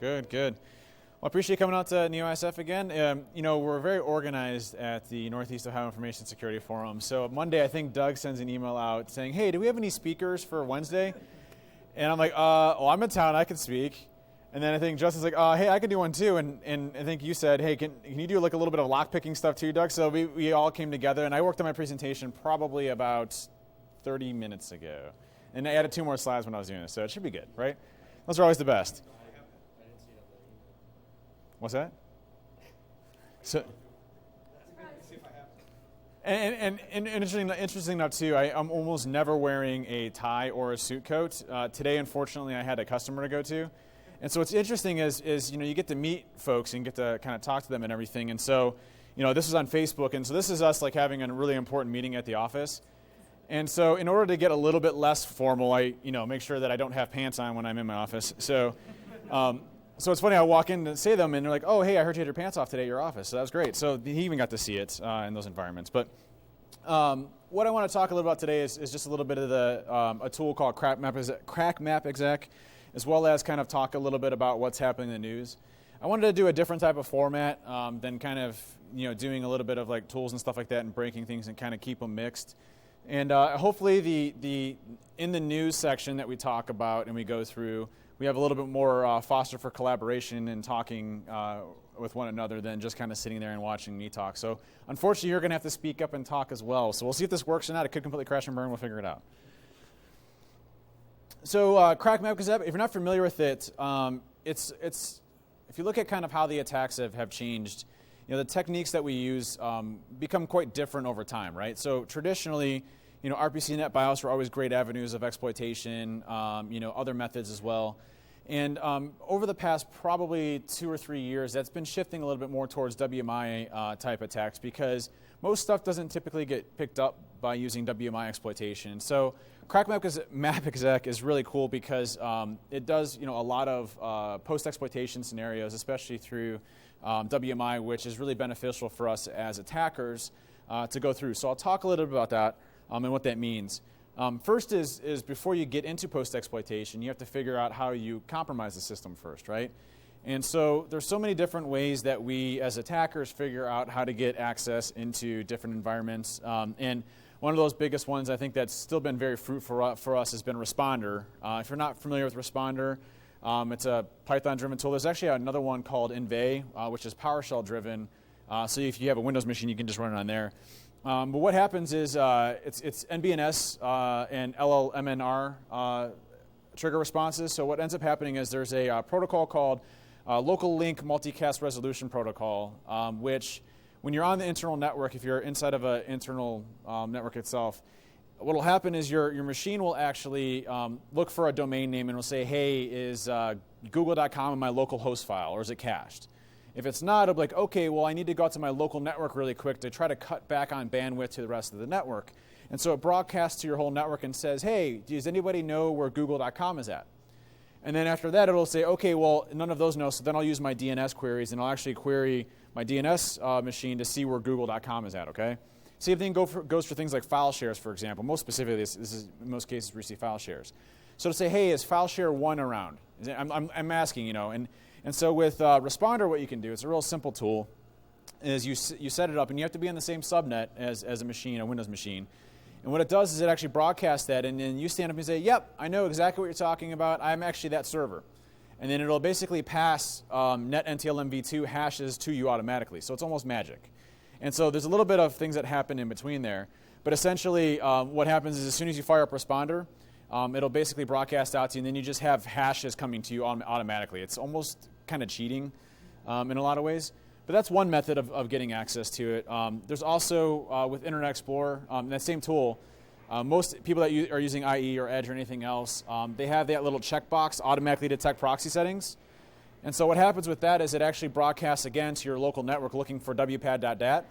Good, good. Well, I appreciate you coming out to NEOISF again. We're very organized at the Northeast Ohio Information Security Forum. So Monday, I think Doug sends an email out saying, hey, do we have any speakers for Wednesday? And I'm like, I'm in town, I can speak. And then I think Justin's like, hey, I can do one too. And I think you said, hey, can you do like a little bit of lockpicking stuff too, Doug? So we all came together, and I worked on my presentation probably about 30 minutes ago. And I added 2 more slides when I was doing it, so it should be good, right? Those are always the best. What's that? So, and interesting enough too, I'm almost never wearing a tie or a suit coat. Today, unfortunately, I had a customer to go to. And so what's interesting is you get to meet folks and get to kind of talk to them and everything. And so, this was on Facebook, and so this is us like having a really important meeting at the office. And so in order to get a little bit less formal, I make sure that I don't have pants on when I'm in my office. So so it's funny, I walk in to say them, and they're like, oh, hey, I heard you had your pants off today at your office. So that was great. So he even got to see it in those environments. But what I want to talk a little about today is just a little bit of a tool called Crack Map Exec, as well as kind of talk a little bit about what's happening in the news. I wanted to do a different type of format than kind of doing a little bit of like tools and stuff like that and breaking things and kind of keep them mixed. And hopefully the in the news section that we talk about and we go through, we have a little bit more foster for collaboration and talking with one another than just kind of sitting there and watching me talk. So unfortunately, you're going to have to speak up and talk as well. So we'll see if this works or not. It could completely crash and burn. We'll figure it out. So Crack Map Exec, if you're not familiar with it, it's if you look at kind of how the attacks have changed, the techniques that we use become quite different over time, right? So traditionally, RPC net BIOS were always great avenues of exploitation, other methods as well. And over the past probably 2 or 3 years, that's been shifting a little bit more towards WMI type attacks because most stuff doesn't typically get picked up by using WMI exploitation. So Crack Map Exec is really cool because it does a lot of post-exploitation scenarios, especially through WMI, which is really beneficial for us as attackers to go through. So I'll talk a little bit about that and what that means. First is before you get into post-exploitation, you have to figure out how you compromise the system first, right? And so there's so many different ways that we as attackers figure out how to get access into different environments. And one of those biggest ones I think that's still been very fruitful for us has been Responder. If you're not familiar with Responder, it's a Python-driven tool. There's actually another one called Inve, which is PowerShell-driven. So if you have a Windows machine, you can just run it on there. But what happens is it's NBNS and LLMNR trigger responses. So what ends up happening is there's a protocol called Local Link Multicast Resolution Protocol, which when you're on the internal network, if you're inside of an internal network itself, what will happen is your machine will actually look for a domain name and will say, hey, is google.com in my local host file, or is it cached? If it's not, it'll be like, okay, well, I need to go out to my local network really quick to try to cut back on bandwidth to the rest of the network. And so it broadcasts to your whole network and says, hey, does anybody know where google.com is at? And then after that, it'll say, okay, well, none of those know, so then I'll use my DNS queries, and I'll actually query my DNS machine to see where google.com is at, okay? Same thing goes for things like file shares, for example. Most specifically, this is in most cases we see file shares. So to say, hey, is file share 1 around? I'm asking, And so with Responder, what you can do, it's a real simple tool, is you set it up, and you have to be on the same subnet as a machine, a Windows machine. And what it does is it actually broadcasts that, and then you stand up and say, yep, I know exactly what you're talking about. I'm actually that server. And then it'll basically pass NetNTLM-v2 hashes to you automatically. So it's almost magic. And so there's a little bit of things that happen in between there. But essentially what happens is as soon as you fire up Responder, it'll basically broadcast out to you, and then you just have hashes coming to you automatically. It's almost kind of cheating in a lot of ways. But that's one method of getting access to it. There's also, with Internet Explorer, that same tool, most people that are using IE or Edge or anything else, they have that little checkbox, automatically detect proxy settings. And so what happens with that is it actually broadcasts again to your local network looking for wpad.dat.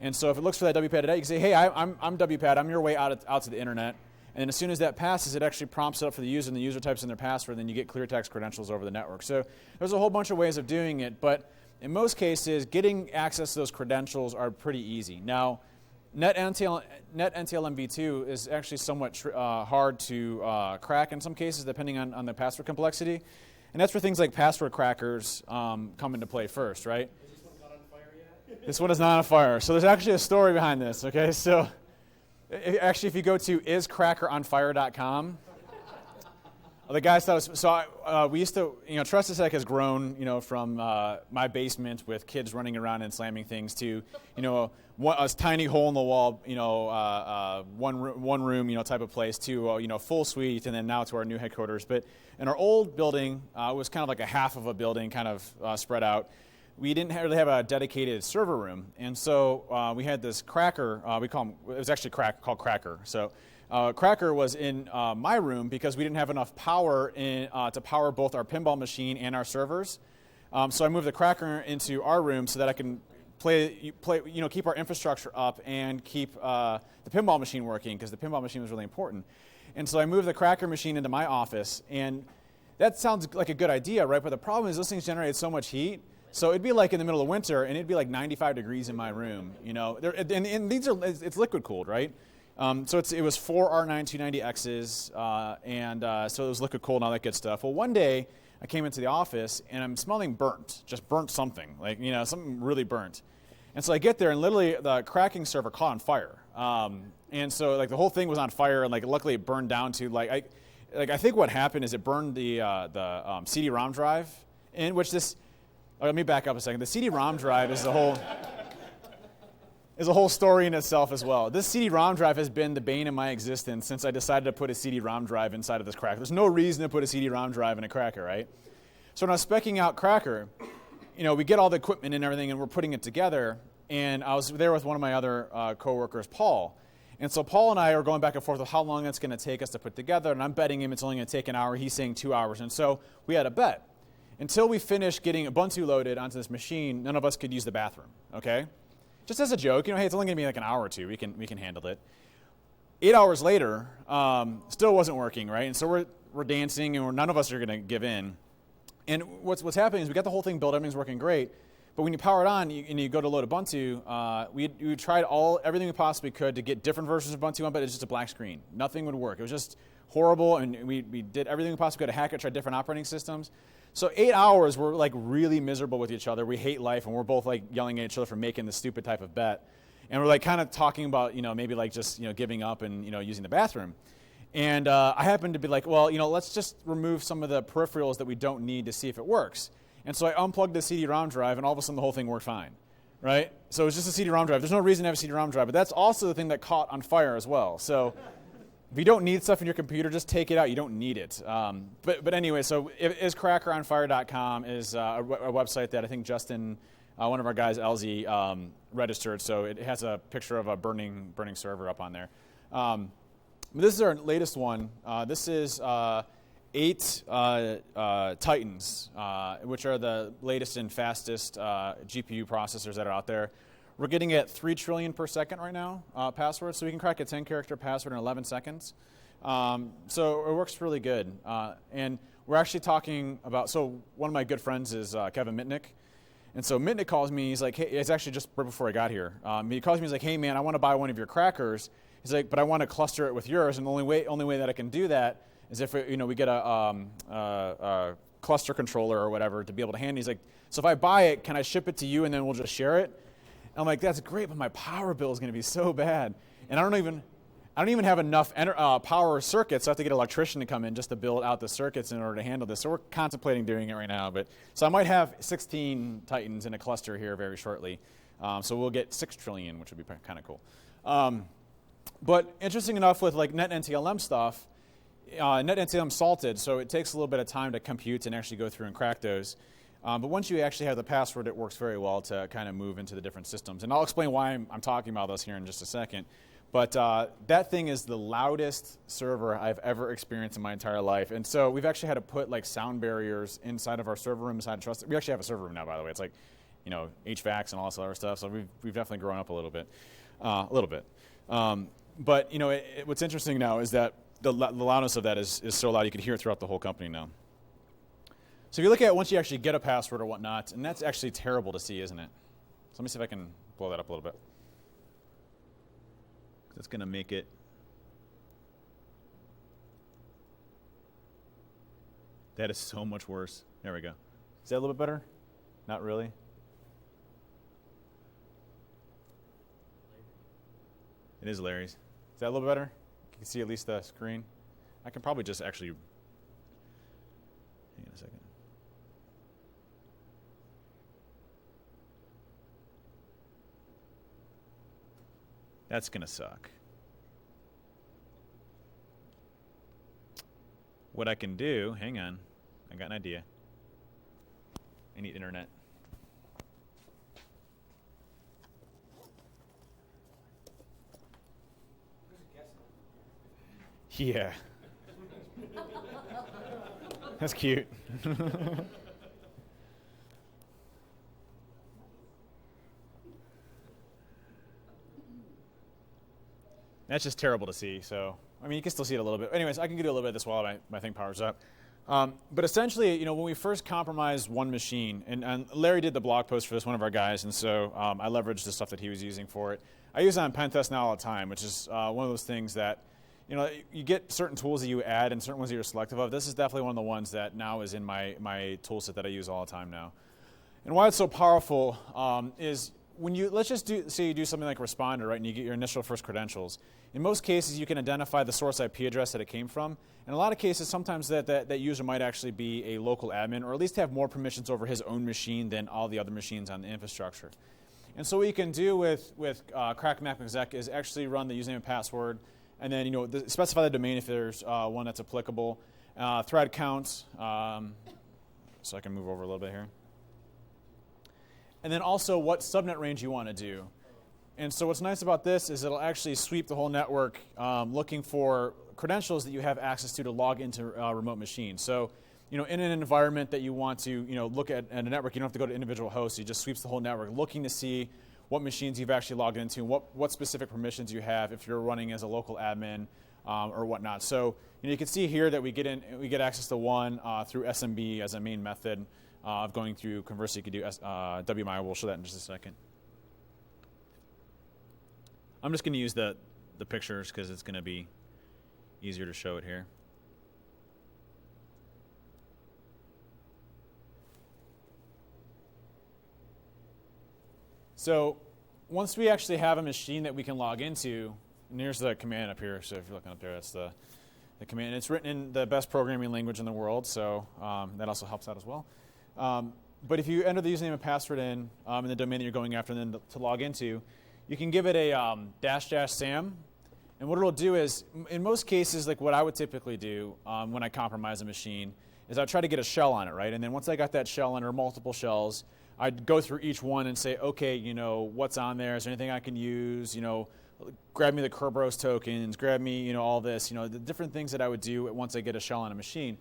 And so if it looks for that wpad.dat, you can say, hey, I'm wpad, I'm your way out to the internet. And as soon as that passes, it actually prompts it up for the user, and the user types in their password, and then you get clear text credentials over the network. So there's a whole bunch of ways of doing it, but in most cases, getting access to those credentials are pretty easy. Now, NetNTLM-v2 is actually somewhat hard to crack in some cases, depending on the password complexity. And that's where things like password crackers come into play first, right? Is this one caught on fire yet? This one is not on fire. So there's actually a story behind this, okay? So actually, if you go to iscrackeronfire.com, the guys thought it was, so we used to, TrustedSec has grown, from my basement with kids running around and slamming things to, a tiny hole in the wall, one room, type of place to, full suite, and then now to our new headquarters. But in our old building, it was kind of like a half of a building, kind of spread out. We didn't really have a dedicated server room, and so we had this cracker. We call him, it was actually called Cracker. So. Cracker was in my room because we didn't have enough power to power both our pinball machine and our servers. So I moved the Cracker into our room so that I can keep our infrastructure up and keep the pinball machine working, because the pinball machine was really important. And so I moved the Cracker machine into my office, and that sounds like a good idea, right? But the problem is those things generate so much heat. So it'd be like in the middle of winter, and it'd be like 95 degrees in my room, and it's liquid cooled, right? So it was 4 R9 290Xs, so it was liquid cooled and all that good stuff. Well, one day I came into the office and I'm smelling just burnt something, something really burnt. And so I get there and literally the cracking server caught on fire. And so the whole thing was on fire, and luckily it burned down to I think what happened is it burned the CD-ROM drive, in which this. Let me back up a second. The CD-ROM drive is a whole story in itself as well. This CD-ROM drive has been the bane of my existence since I decided to put a CD-ROM drive inside of this Cracker. There's no reason to put a CD-ROM drive in a Cracker, right? So when I was speccing out Cracker, we get all the equipment and everything, and we're putting it together. And I was there with one of my other coworkers, Paul. And so Paul and I are going back and forth with how long it's going to take us to put together. And I'm betting him it's only going to take an hour. He's saying 2 hours. And so we had a bet. Until we finished getting Ubuntu loaded onto this machine, none of us could use the bathroom, okay? Just as a joke, hey, it's only going to be like an hour or two. We can handle it. 8 hours later, still wasn't working, right? And so we're dancing, and none of us are going to give in. And what's happening is we got the whole thing built, everything's working great. But when you power it on and you go to load Ubuntu, we tried everything we possibly could to get different versions of Ubuntu on, but it's just a black screen. Nothing would work. It was just horrible, and we did everything we possibly could to hack it, tried different operating systems. So 8 hours, we're really miserable with each other. We hate life, and we're both yelling at each other for making this stupid type of bet. And we're kind of talking about, maybe just giving up and using the bathroom. And I happened to be well, let's just remove some of the peripherals that we don't need to see if it works. And so I unplugged the CD-ROM drive, and all of a sudden the whole thing worked fine, right? So it was just a CD-ROM drive. There's no reason to have a CD-ROM drive, but that's also the thing that caught on fire as well. So if you don't need stuff in your computer, just take it out. You don't need it. But anyway, so iscrackeronfire.com is a website that I think Justin, one of our guys, LZ, registered. So it has a picture of a burning server up on there. This is our latest one. This is 8 Titans, which are the latest and fastest GPU processors that are out there. We're getting at 3 trillion per second right now, passwords, so we can crack a 10-character password in 11 seconds. So it works really good. And we're actually talking about, so one of my good friends is Kevin Mitnick. And so Mitnick calls me, he's like, hey, it's actually just right before I got here. He calls me, he's like, hey man, I want to buy one of your crackers. He's like, but I want to cluster it with yours, and the only way that I can do that is if we get a cluster controller or whatever to be able to handle. He's like, so if I buy it, can I ship it to you and then we'll just share it? I'm like, that's great, but my power bill is going to be so bad, and I don't even have enough power circuits. So I have to get an electrician to come in just to build out the circuits in order to handle this. So we're contemplating doing it right now. So I might have 16 Titans in a cluster here very shortly. So we'll get 6 trillion, which would be kind of cool. But interesting enough with NetNTLM stuff, NetNTLM salted, so it takes a little bit of time to compute and actually go through and crack those. But once you actually have the password, it works very well to kind of move into the different systems. And I'll explain why I'm talking about this here in just a second. But that thing is the loudest server I've ever experienced in my entire life. And so we've actually had to put sound barriers inside of our server room, inside of Trust. We actually have a server room now, by the way. It's HVACs and all this other stuff. So we've definitely grown up a little bit. But what's interesting now is that the loudness of that is so loud you can hear it throughout the whole company now. So if you look at once you actually get a password or whatnot, and that's actually terrible to see, isn't it? So let me see if I can blow that up a little bit. That's going to make it That is so much worse. There we go. Is that a little bit better? Not really. It is Larry's. Is that a little better? You can see at least the screen. I can probably just actually, hang on a second. That's going to suck. What I can do, hang on, I got an idea. I need internet. Yeah. That's cute. That's just terrible to see. So, I mean, you can still see it a little bit. Anyways, I can do a little bit of this while my thing powers up. But essentially, you know, when we first compromised one machine, and Larry did the blog post for this, one of our guys, and so I leveraged the stuff that he was using for it. I use it on pen test now all the time, which is one of those things that, you know, you get certain tools that you add and certain ones that you're selective of. This is definitely one of the ones that now is in my tool set that I use all the time now. And why it's so powerful is when you, let's just say you do something like Responder, right, and you get your initial first credentials. In most cases, you can identify the source IP address that it came from. In a lot of cases, sometimes that user might actually be a local admin or at least have more permissions over his own machine than all the other machines on the infrastructure. And so what you can do with crack map exec is actually run the username and password, and then specify the domain if there's one that's applicable, thread counts, so I can move over a little bit here. And then also what subnet range you want to do. And so what's nice about this is it'll actually sweep the whole network looking for credentials that you have access to log into a remote machine. So, you know, in an environment that you want to, look at a network, you don't have to go to individual hosts. It just sweeps the whole network, looking to see what machines you've actually logged into, what specific permissions you have if you're running as a local admin or whatnot. So, you can see here that we get access to one through SMB as a main method of going through. Conversely, you could do WMI. We'll show that in just a second. I'm just going to use the pictures because it's going to be easier to show it here. So once we actually have a machine that we can log into, and here's the command up here. So if you're looking up there, that's the command. And it's written in the best programming language in the world, so that also helps out as well. But if you enter the username and password in the domain that you're going after, and then to log into, you can give it a --sam. And what it'll do is, in most cases, like what I would typically do when I compromise a machine, is I'd try to get a shell on it, right? And then once I got that shell on, or multiple shells, I'd go through each one and say, okay, what's on there? Is there anything I can use? Grab me the Kerberos tokens, grab me, all this, the different things that I would do once I get a shell on a machine.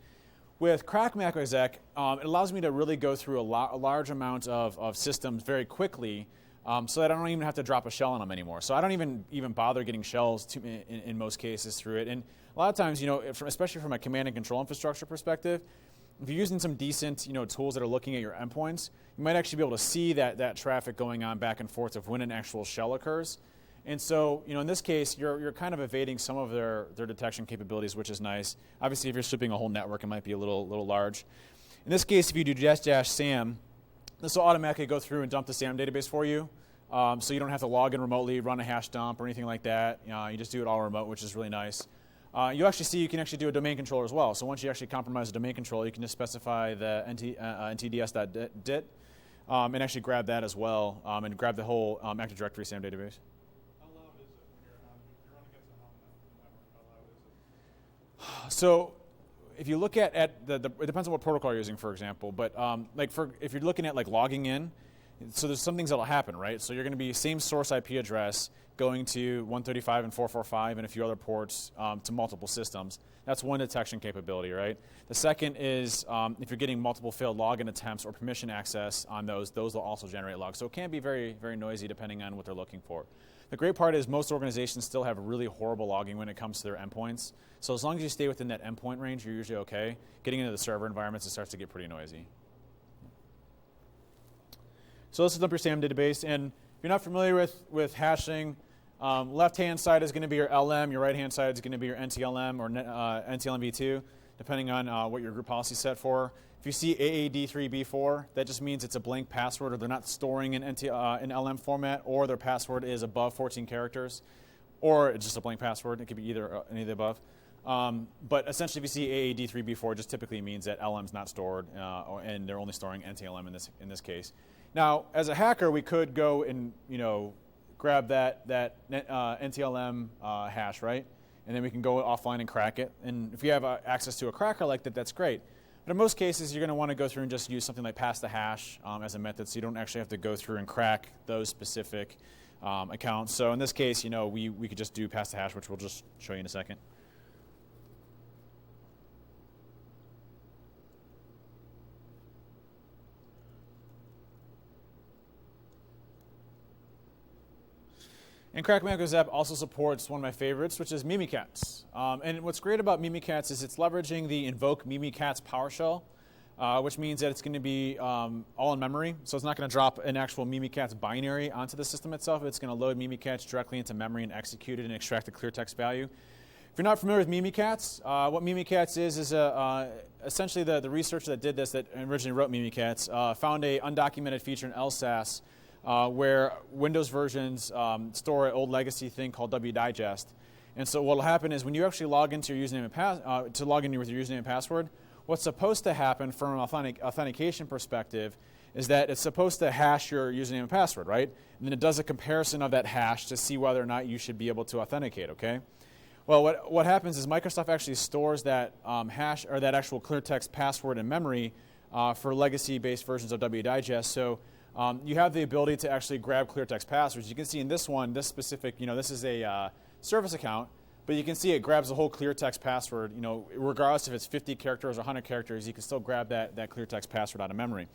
With crack macro exec, it allows me to really go through a large amount of systems very quickly, so that I don't even have to drop a shell on them anymore. So I don't even bother getting shells in most cases through it. And a lot of times, especially from a command and control infrastructure perspective, if you're using some decent tools that are looking at your endpoints, you might actually be able to see that traffic going on back and forth of when an actual shell occurs. And so, in this case, you're kind of evading some of their detection capabilities, which is nice. Obviously, if you're sweeping a whole network, it might be a little large. In this case, if you do --sam, this will automatically go through and dump the SAM database for you. So you don't have to log in remotely, run a hash dump, or anything like that. You just do it all remote, which is really nice. You actually see you can actually do a domain controller as well. So once you actually compromise a domain controller, you can just specify the ntds.dit and actually grab that as well and grab the whole Active Directory SAM database. How loud is it when you're running against a home network? How loud is it? So if you look at it depends on what protocol you're using, for example. But if you're looking at logging in, so there's some things that will happen, right? So you're going to be same source IP address going to 135 and 445 and a few other ports to multiple systems. That's one detection capability, right? The second is if you're getting multiple failed login attempts or permission access on those will also generate logs. So it can be very, very noisy depending on what they're looking for. The great part is most organizations still have really horrible logging when it comes to their endpoints. So as long as you stay within that endpoint range, you're usually okay. Getting into the server environments, it starts to get pretty noisy. So this is your SAM database, and if you're not familiar with hashing, left-hand side is going to be your LM, your right-hand side is going to be your NTLM or NTLM v2. depending on what your group policy is set for. If you see AAD3B4, that just means it's a blank password, or they're not storing in LM format, or their password is above 14 characters, or it's just a blank password. It could be either any of the above. But essentially, if you see AAD3B4, it just typically means that LM's not stored, and they're only storing NTLM in this case. Now, as a hacker, we could go and grab that NTLM hash, right? And then we can go offline and crack it. And if you have access to a cracker like that, that's great. But in most cases, you're going to want to go through and just use something like pass the hash as a method, so you don't actually have to go through and crack those specific accounts. So in this case, we could just do pass the hash, which we'll just show you in a second. And Crack Macros app also supports one of my favorites, which is Mimikatz. And what's great about Mimikatz is it's leveraging the invoke Mimikatz PowerShell, which means that it's going to be all in memory. So it's not going to drop an actual Mimikatz binary onto the system itself. It's going to load Mimikatz directly into memory and execute it and extract the clear text value. If you're not familiar with Mimikatz, what Mimikatz is essentially the researcher that did this, that originally wrote Mimikatz, found a undocumented feature in LSASS where Windows versions store an old legacy thing called wdigest. And so what will happen is when you actually log into your username and log in with your username and password, what's supposed to happen from an authentication perspective is that it's supposed to hash your username and password, right? And then it does a comparison of that hash to see whether or not you should be able to authenticate, okay? Well, what happens is Microsoft actually stores that hash or that actual clear text password in memory for legacy-based versions of wdigest. So you have the ability to actually grab clear text passwords. You can see in this one, this specific, this is a service account, but you can see it grabs the whole clear text password. Regardless if it's 50 characters or 100 characters, you can still grab that clear text password out of memory.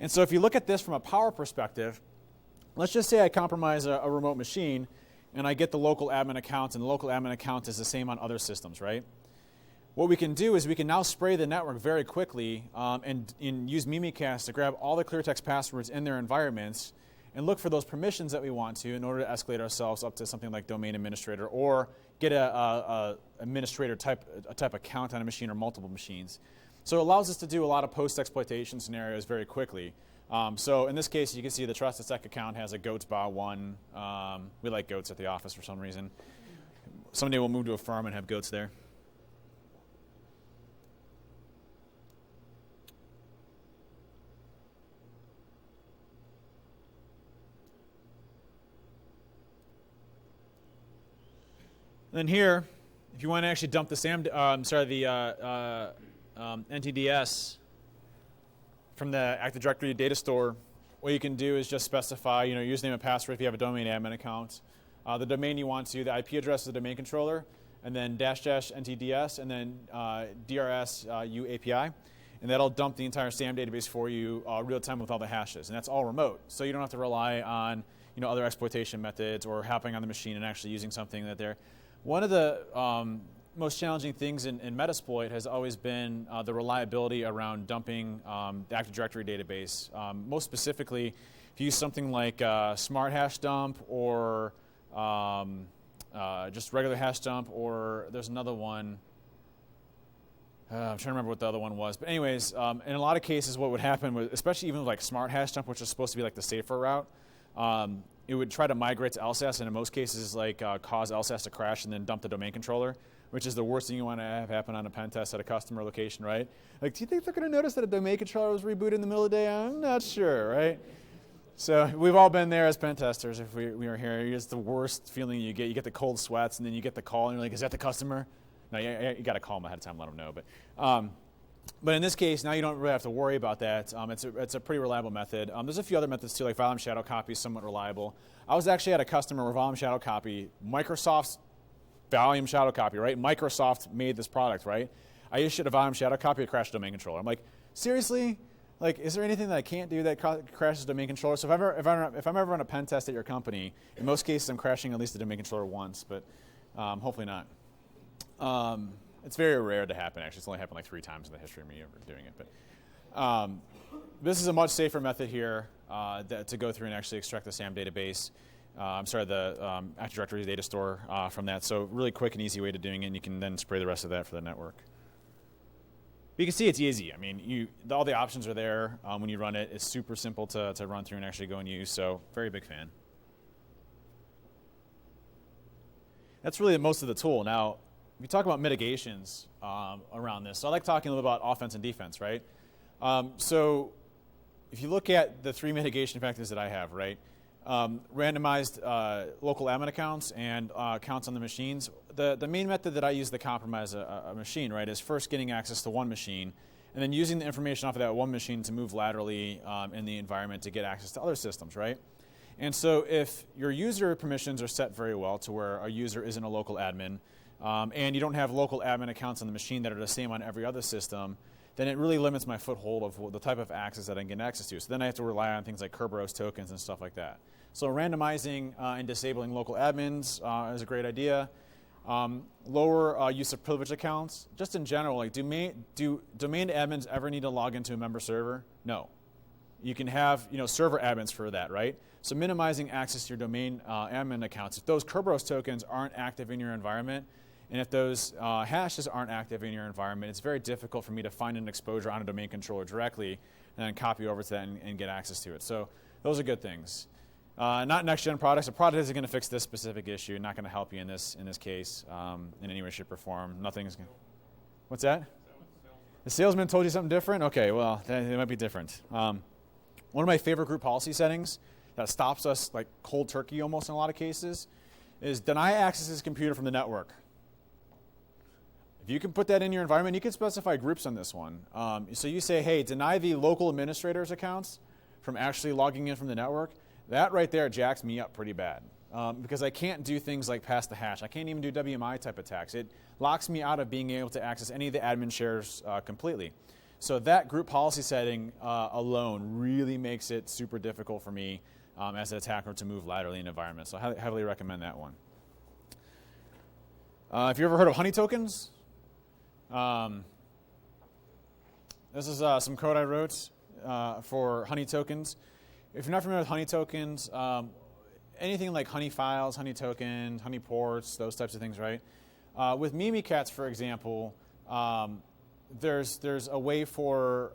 And so if you look at this from a power perspective, let's just say I compromise a remote machine and I get the local admin account, and the local admin account is the same on other systems, right? What we can do is we can now spray the network very quickly and use Mimikatz to grab all the clear text passwords in their environments and look for those permissions that we want to in order to escalate ourselves up to something like domain administrator or get a administrator type account on a machine or multiple machines. So it allows us to do a lot of post-exploitation scenarios very quickly. So in this case, you can see the Trusted Sec account has a goats BA1. We like goats at the office for some reason. Someday we'll move to a farm and have goats there. Then here, if you want to actually dump the NTDS from the Active Directory data store, what you can do is just specify, username and password if you have a domain admin account, the domain you want to, the IP address of the domain controller, and then --NTDS, and then DRS UAPI, and that'll dump the entire SAM database for you real time with all the hashes, and that's all remote, so you don't have to rely on other exploitation methods or hopping on the machine and actually using something that they're. One of the most challenging things in Metasploit has always been the reliability around dumping the Active Directory database. Most specifically, if you use something like Smart Hash Dump or just regular hash dump, or there's another one. I'm trying to remember what the other one was. But anyways, in a lot of cases, what would happen, was, especially even with like Smart Hash Dump, which is supposed to be like the safer route, it would try to migrate to LSASS, and in most cases, cause LSASS to crash and then dump the domain controller, which is the worst thing you want to have happen on a pen test at a customer location, right? Like, do you think they're going to notice that a domain controller was rebooted in the middle of the day? I'm not sure, right? So we've all been there as pen testers. If we were here, it's the worst feeling you get. You get the cold sweats, and then you get the call, and you're like, is that the customer? No, you got to call them ahead of time, let them know. But in this case, now you don't really have to worry about that. It's a pretty reliable method. There's a few other methods too, like volume shadow copy is somewhat reliable. I was actually at a customer where volume shadow copy, Microsoft's volume shadow copy, right? Microsoft made this product, right? I issued a volume shadow copy, it crashed domain controller. I'm like, seriously? Like, is there anything that I can't do that crashes domain controller? So if I'm ever on a pen test at your company, in most cases I'm crashing at least the domain controller once, but hopefully not. It's very rare to happen, actually. It's only happened like 3 times in the history of me ever doing it. But this is a much safer method here to go through and actually extract the SAM database. The Active Directory data store from that. So really quick and easy way to doing it, and you can then spray the rest of that for the network. But you can see it's easy. I mean, all the options are there when you run it. It's super simple to run through and actually go and use, so very big fan. That's really most of the tool. Now, if you talk about mitigations around this, so I like talking a little about offense and defense, right? So if you look at the 3 mitigation factors that I have, right? Randomized local admin accounts and accounts on the machines. The main method that I use to compromise a machine, right, is first getting access to one machine and then using the information off of that one machine to move laterally in the environment to get access to other systems, right? And so if your user permissions are set very well to where a user isn't a local admin and you don't have local admin accounts on the machine that are the same on every other system, then it really limits my foothold of the type of access that I can get access to. So then I have to rely on things like Kerberos tokens and stuff like that. So randomizing and disabling local admins is a great idea. Lower use of privileged accounts. Just in general, like do domain admins ever need to log into a member server? No. You can have server admins for that, right? So minimizing access to your domain admin accounts. If those Kerberos tokens aren't active in your environment, and if those hashes aren't active in your environment, it's very difficult for me to find an exposure on a domain controller directly and then copy over to that and get access to it. So those are good things. Not next-gen products. A product isn't going to fix this specific issue. Not going to help you in this case in any way, shape, or form. Nothing's going. What's that? The salesman told you something different? Okay, well, it might be different. One of my favorite group policy settings that stops us like cold turkey almost in a lot of cases is deny access to this computer from the network. If you can put that in your environment, you can specify groups on this one. So you say, hey, deny the local administrators' accounts from actually logging in from the network. That right there jacks me up pretty bad because I can't do things like pass the hash. I can't even do WMI type attacks. It locks me out of being able to access any of the admin shares completely. So that group policy setting alone really makes it super difficult for me as an attacker to move laterally in an environment. So I heavily recommend that one. Have you ever heard of honey tokens? This is some code I wrote for honey tokens. If you're not familiar with honey tokens, anything like honey files, honey tokens, honey ports, those types of things, right? With Mimikatz, for example, there's a way for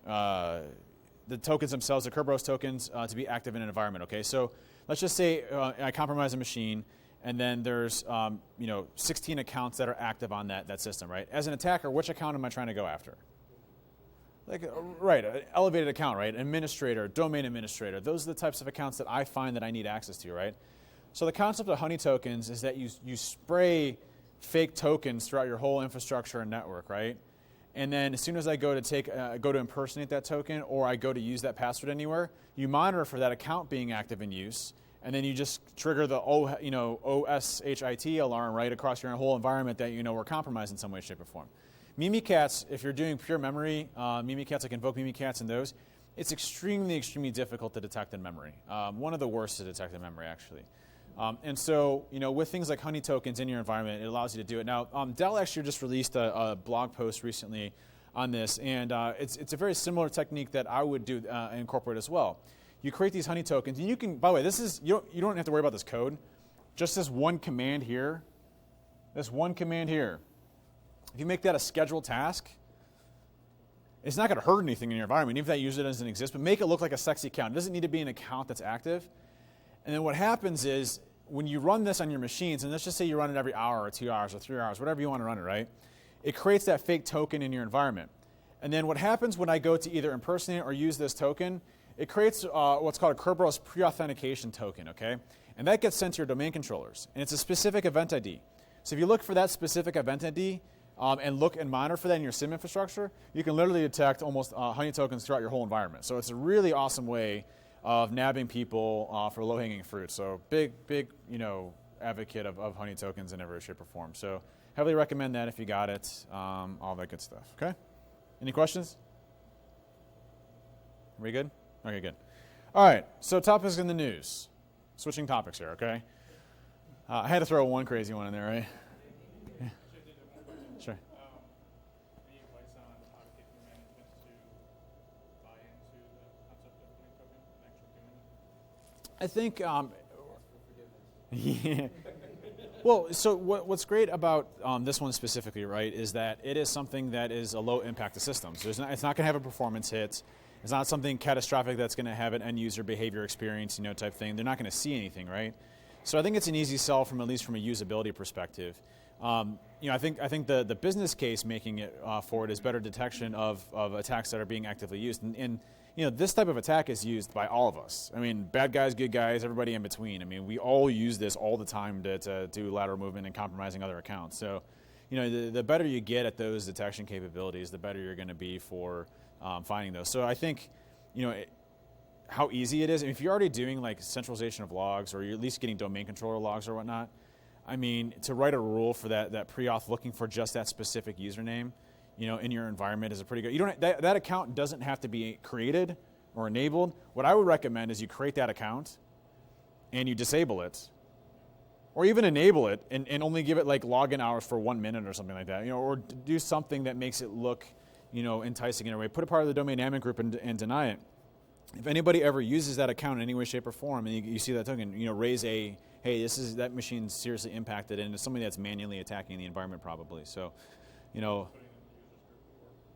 the tokens themselves, the Kerberos tokens, to be active in an environment. Okay, so let's just say I compromise a machine, and then there's 16 accounts that are active on that system, right? As an attacker, which account am I trying to go after? Right, an elevated account, right? Administrator, domain administrator. Those are the types of accounts that I find that I need access to, right? So the concept of honey tokens is that you spray fake tokens throughout your whole infrastructure and network, right? And then as soon as I go to impersonate that token or I go to use that password anywhere, you monitor for that account being active in use, and then you just trigger the OSHIT alarm right across your whole environment that we're compromised in some way, shape, or form. Mimikatz, if you're doing pure memory, Mimikatz, like invoke Mimikatz and those, it's extremely, extremely difficult to detect in memory. One of the worst to detect in memory, actually. And so, with things like honey tokens in your environment, it allows you to do it. Now, Dell actually just released a blog post recently on this, and it's a very similar technique that I would do incorporate as well. You create these honey tokens, and you can, by the way, this is you don't have to worry about this code. Just this one command here. If you make that a scheduled task, it's not going to hurt anything in your environment, even if that user doesn't exist, but make it look like a sexy account. It doesn't need to be an account that's active. And then what happens is when you run this on your machines, and let's just say you run it every hour or 2 hours or 3 hours, whatever you want to run it, right? It creates that fake token in your environment. And then what happens when I go to either impersonate or use this token, it creates what's called a Kerberos pre-authentication token, okay? And that gets sent to your domain controllers. And it's a specific event ID. So if you look for that specific event ID, and look and monitor for that in your SIM infrastructure, you can literally detect almost honey tokens throughout your whole environment. So it's a really awesome way of nabbing people for low-hanging fruit. So big, advocate of honey tokens in every shape or form. So heavily recommend that if you got it, all that good stuff. Okay? Any questions? Are we good? Okay, good. All right, so topics in the news. Switching topics here, okay? I had to throw one crazy one in there, right? Sure. Any advice on how to get your management to buy into the concept of honey token and actually doing it? I think, Well, so what's great about this one specifically, right, is that it is something that is a low impact to systems. It's not going to have a performance hit. It's not something catastrophic that's going to have an end user behavior experience, type thing. They're not going to see anything, right? So I think it's an easy sell from at least from a usability perspective. I think the business case making it for it is better detection of attacks that are being actively used. And this type of attack is used by all of us. I mean, bad guys, good guys, everybody in between. I mean, we all use this all the time to do lateral movement and compromising other accounts. So, the better you get at those detection capabilities, the better you're going to be for finding those. So I think, how easy it is. If you're already doing like centralization of logs, or you're at least getting domain controller logs or whatnot, I mean, to write a rule for that pre-auth looking for just that specific username, in your environment is a pretty good. That account doesn't have to be created or enabled. What I would recommend is you create that account and you disable it, or even enable it and only give it like login hours for 1 minute or something like that, or do something that makes it look, enticing in a way. Put it part of the domain admin group and deny it. If anybody ever uses that account in any way, shape, or form, and you see that token, raise a, hey, that machine's seriously impacted, and it's somebody that's manually attacking the environment probably. So,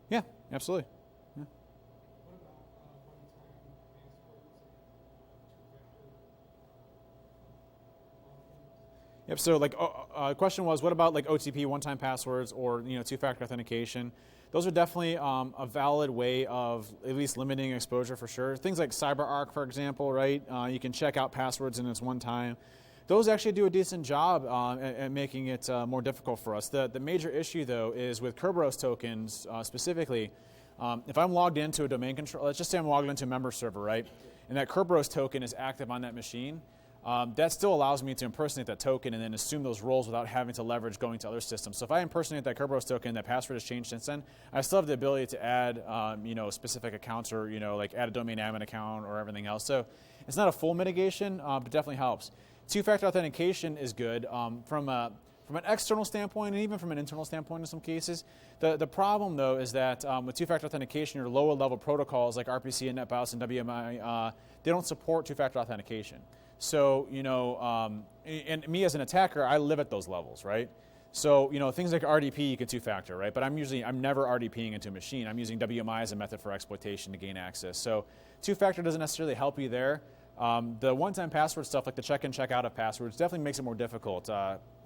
yeah, absolutely. Yeah. What about one-time passwords? Yep. So, the question was, what about like OTP, one-time passwords, or two-factor authentication? Those are definitely a valid way of at least limiting exposure for sure. Things like CyberArk, for example, right? You can check out passwords and it's one time. Those actually do a decent job at making it more difficult for us. The major issue, though, is with Kerberos tokens specifically. If I'm logged into a domain control, let's just say I'm logged into a member server, right? And that Kerberos token is active on that machine. That still allows me to impersonate that token and then assume those roles without having to leverage going to other systems. So if I impersonate that Kerberos token, that password has changed since then, I still have the ability to add, specific accounts, or like add a domain admin account or everything else. So it's not a full mitigation, but definitely helps. Two-factor authentication is good from an external standpoint and even from an internal standpoint in some cases. The problem, though, is that with two-factor authentication, your lower-level protocols like RPC and NetBIOS and WMI, they don't support two-factor authentication. So, and me as an attacker, I live at those levels, right? So, things like RDP, you can two-factor, right? But I'm never RDPing into a machine. I'm using WMI as a method for exploitation to gain access. So two-factor doesn't necessarily help you there. The one-time password stuff, like the check-in, check-out of passwords, definitely makes it more difficult.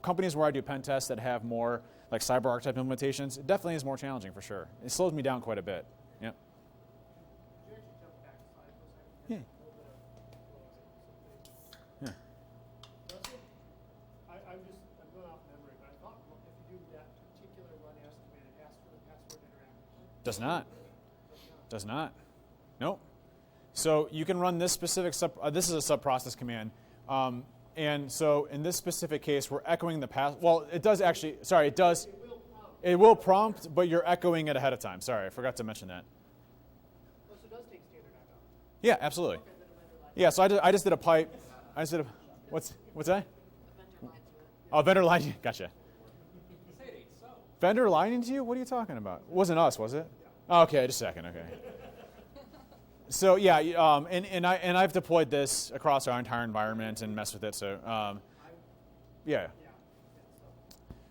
Companies where I do pen tests that have more like CyberArk type implementations, it definitely is more challenging for sure. It slows me down quite a bit. Yeah. Could you actually jump back a slide for a second? Yeah. Yeah. I'm going off memory, but I thought if you do that particular run as command, it asks for the password interaction. Does not. Does not. Nope. So you can run this specific this is a sub-process command. And so in this specific case, we're echoing the it does actually, sorry, it does. It will prompt, but you're echoing it ahead of time. Sorry, I forgot to mention that. Oh, so it does take standard echo. Yeah, absolutely. Yeah, so I just did a pipe. What's that? Vendor lied to you. Gotcha. Vendor lying to you? What are you talking about? It wasn't us, was it? Oh, okay, just a second. Okay. So yeah, and I've deployed this across our entire environment and messed with it. So yeah.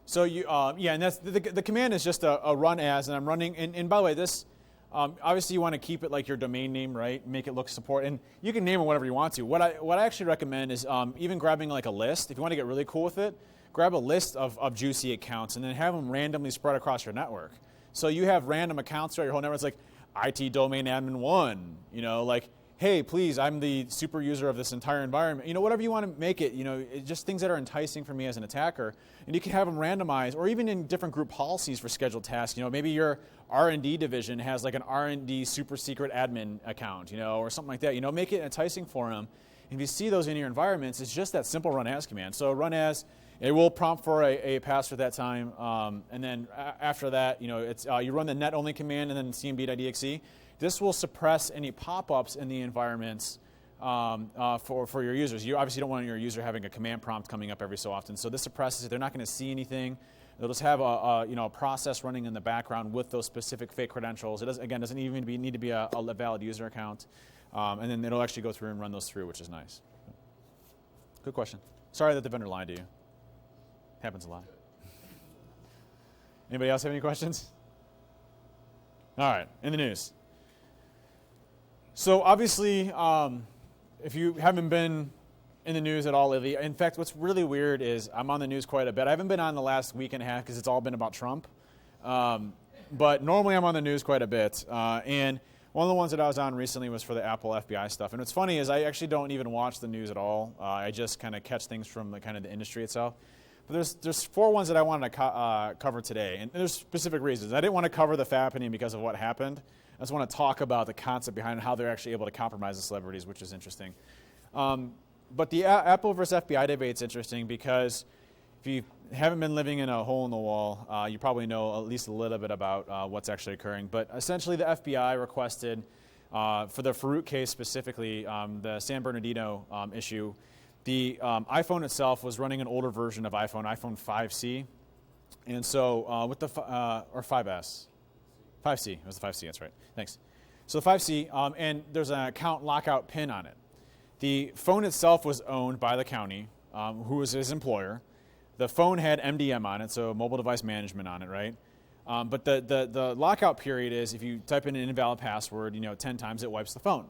So and that's the command is just a run as, and I'm running. And by the way, this obviously you want to keep it like your domain name, right? Make it look support, and you can name it whatever you want to. What I actually recommend is even grabbing like a list. If you want to get really cool with it, grab a list of juicy accounts and then have them randomly spread across your network. So you have random accounts throughout your whole network. It's like IT domain admin 1, like, hey, please, I'm the super user of this entire environment. Whatever you want to make it, just things that are enticing for me as an attacker. And you can have them randomized, or even in different group policies for scheduled tasks. Maybe your R&D division has like an R&D super secret admin account, or something like that. Make it enticing for them. And if you see those in your environments, it's just that simple run as command. So run as, it will prompt for a password that time, and then after that, it's you run the net only command and then cmd.exe. This will suppress any pop-ups in the environments for your users. You obviously don't want your user having a command prompt coming up every so often. So this suppresses it. They're not going to see anything. They'll just have a process running in the background with those specific fake credentials. It doesn't even need to be a valid user account, and then it'll actually go through and run those through, which is nice. Good question. Sorry that the vendor lied to you. Happens a lot. Anybody else have any questions? All right, in the news. So obviously, if you haven't been in the news at all lately, in fact, what's really weird is I'm on the news quite a bit. I haven't been on the last week and a half because it's all been about Trump. But normally I'm on the news quite a bit. And one of the ones that I was on recently was for the Apple FBI stuff. And what's funny is I actually don't even watch the news at all. I just kind of catch things from the kind of the industry itself. But there's 4 ones that I wanted to cover today, and there's specific reasons. I didn't want to cover the fappening because of what happened. I just want to talk about the concept behind how they're actually able to compromise the celebrities, which is interesting. But the Apple versus FBI debate's interesting because if you haven't been living in a hole in the wall, you probably know at least a little bit about what's actually occurring. But essentially the FBI requested, for the Farouk case specifically, the San Bernardino issue, the iPhone itself was running an older version of iPhone 5C. And so with the, or 5S. 5C, it was the 5C, that's right. Thanks. So the 5C, and there's an account lockout pin on it. The phone itself was owned by the county, who was his employer. The phone had MDM on it, so mobile device management on it, right? But the lockout period is if you type in an invalid password, 10 times it wipes the phone.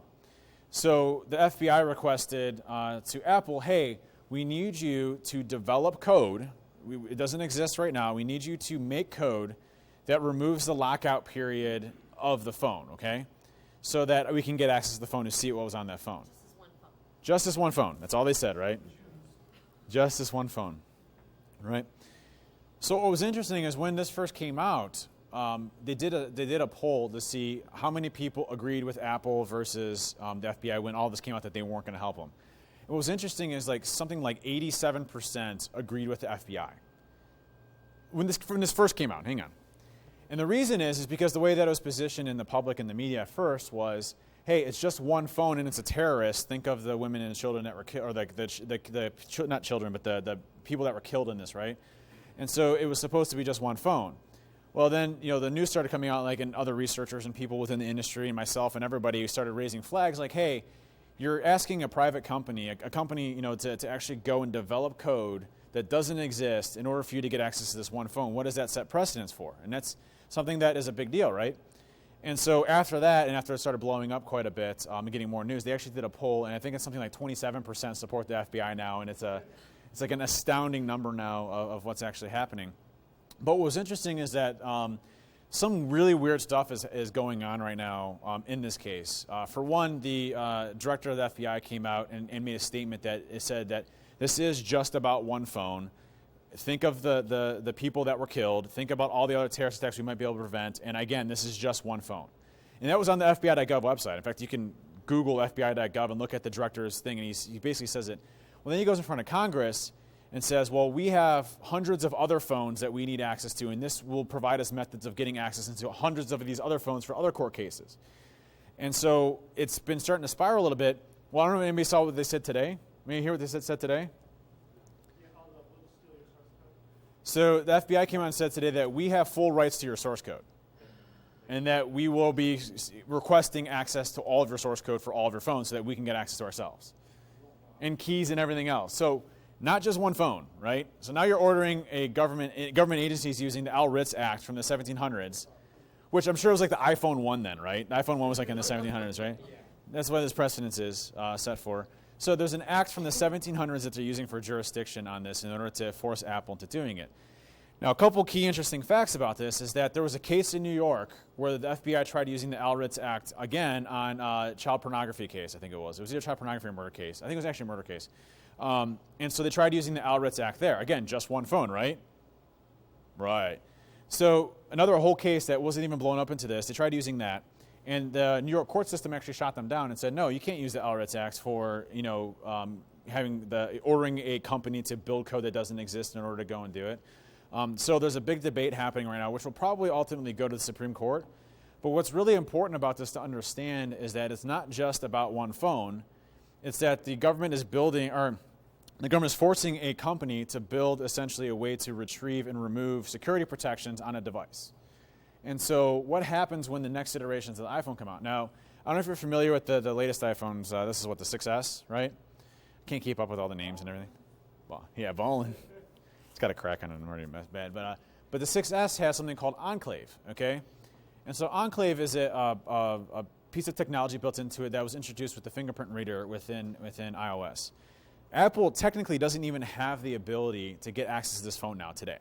So the FBI requested to Apple, hey, we need you to develop code. It doesn't exist right now. We need you to make code that removes the lockout period of the phone, okay? So that we can get access to the phone to see what was on that phone. Just this one phone. That's all they said, right? Just this one phone, right? So what was interesting is when this first came out, they did a poll to see how many people agreed with Apple versus the FBI when all this came out that they weren't going to help them. And what was interesting is something like 87% agreed with the FBI when this first came out. Hang on. And the reason is because the way that it was positioned in the public and the media at first was, hey, it's just one phone and it's a terrorist. Think of the women and children that were killed, or not children, but the people that were killed in this, right? And so it was supposed to be just one phone. Well, then, the news started coming out, and other researchers and people within the industry and myself and everybody started raising flags like, hey, you're asking a private company, a company, to actually go and develop code that doesn't exist in order for you to get access to this one phone. What does that set precedence for? And that's something that is a big deal, right? And so after that, and after it started blowing up quite a bit and getting more news, they actually did a poll, and I think it's something like 27% support the FBI now, and it's like an astounding number now of what's actually happening. But what was interesting is that some really weird stuff is going on right now in this case. For one, the director of the FBI came out and made a statement that it said that this is just about one phone. Think of the people that were killed. Think about all the other terrorist attacks we might be able to prevent. And again, this is just one phone. And that was on the FBI.gov website. In fact, you can Google FBI.gov and look at the director's thing, and he basically says it. Well, then he goes in front of Congress and says, well, we have hundreds of other phones that we need access to, and this will provide us methods of getting access into hundreds of these other phones for other court cases. And so it's been starting to spiral a little bit. Well, I don't know if anybody saw what they said today. May you hear what they said today? So the FBI came out and said today that we have full rights to your source code and that we will be requesting access to all of your source code for all of your phones so that we can get access to ourselves and keys and everything else. So not just one phone, right? So now you're ordering government agencies using the Al Ritz Act from the 1700s, which I'm sure was like the iPhone 1 then, right? The iPhone 1 was like in the 1700s, right? That's what this precedence is set for. So there's an act from the 1700s that they're using for jurisdiction on this in order to force Apple into doing it. Now, a couple key interesting facts about this is that there was a case in New York where the FBI tried using the Al Ritz Act again on a child pornography case, I think it was. It was either child pornography or murder case. I think it was actually a murder case. And so they tried using the Al Ritz Act there. Again, just one phone, right? Right. So another whole case that wasn't even blown up into this, they tried using that. And the New York court system actually shot them down and said, no, you can't use the Al Ritz Act for, ordering a company to build code that doesn't exist in order to go and do it. So there's a big debate happening right now, which will probably ultimately go to the Supreme Court. But what's really important about this to understand is that it's not just about one phone. It's that the government is forcing a company to build essentially a way to retrieve and remove security protections on a device. And so what happens when the next iterations of the iPhone come out? Now, I don't know if you're familiar with the latest iPhones. This is the 6S, right? Can't keep up with all the names and everything. Well, yeah, balling. It's got a crack on it. I'm already bad. But the 6S has something called Enclave, okay? And so Enclave is a piece of technology built into it that was introduced with the fingerprint reader within iOS. Apple technically doesn't even have the ability to get access to this phone now today.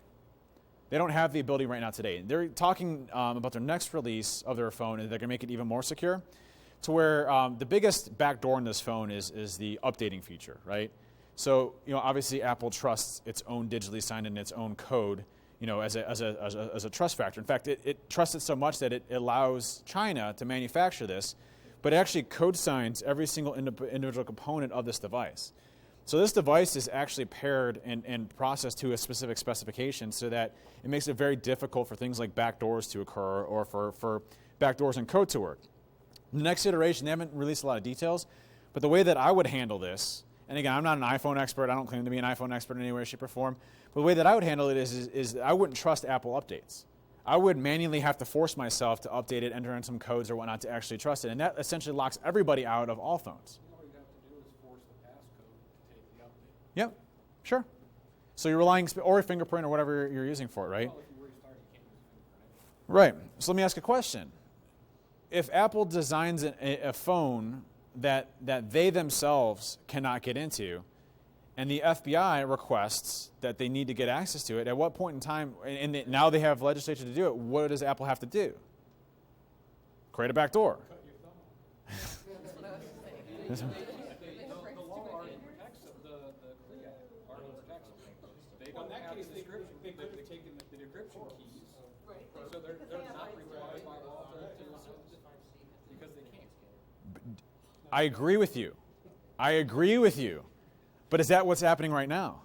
They don't have the ability right now today. They're talking about their next release of their phone, and they're going to make it even more secure, to where the biggest backdoor in this phone is the updating feature, right? So, obviously Apple trusts its own digitally signed in its own code, as a trust factor. In fact, it trusts it so much that it allows China to manufacture this, but it actually code signs every single individual component of this device. So this device is actually paired and processed to a specific specification so that it makes it very difficult for things like backdoors to occur or for backdoors in code to work. The next iteration, they haven't released a lot of details, but the way that I would handle this, and again, I'm not an iPhone expert, I don't claim to be an iPhone expert in any way, shape, or form, but the way that I would handle it is I wouldn't trust Apple updates. I would manually have to force myself to update it, enter in some codes or whatnot to actually trust it, and that essentially locks everybody out of all phones. Yep, sure. So you're relying, or a fingerprint or whatever you're using for it, right? Well, if you restart, you can't use a fingerprint. Right. So let me ask a question. If Apple designs a phone that they themselves cannot get into, and the FBI requests that they need to get access to it, at what point in time, and now they have legislation to do it, what does Apple have to do? Create a backdoor. Cut your thumb off. That's what I was saying. The law already protects them. The CLIA already protects them. They don't have the description. They could have taken the decryption keys. Right. So they're not required by law to because they can't. I agree with you. I agree with you. But is that what's happening right now?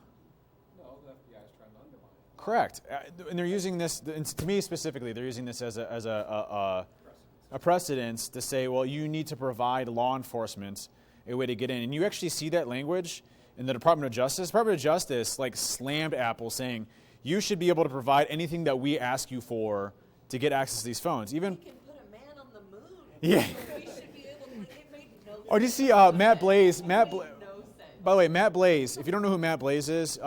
No, the FBI is trying to undermine it. Correct. And they're using this, and to me specifically, they're using this as a precedence to say, well, you need to provide law enforcement a way to get in. And you actually see that language in the Department of Justice. The Department of Justice slammed Apple saying, you should be able to provide anything that we ask you for to get access to these phones. Even We can put a man on the moon. Yeah. We should be able to. It made no sense. Oh, did you see Matt Blaze? It made no sense. By the way, Matt Blaze, if you don't know who Matt Blaze is,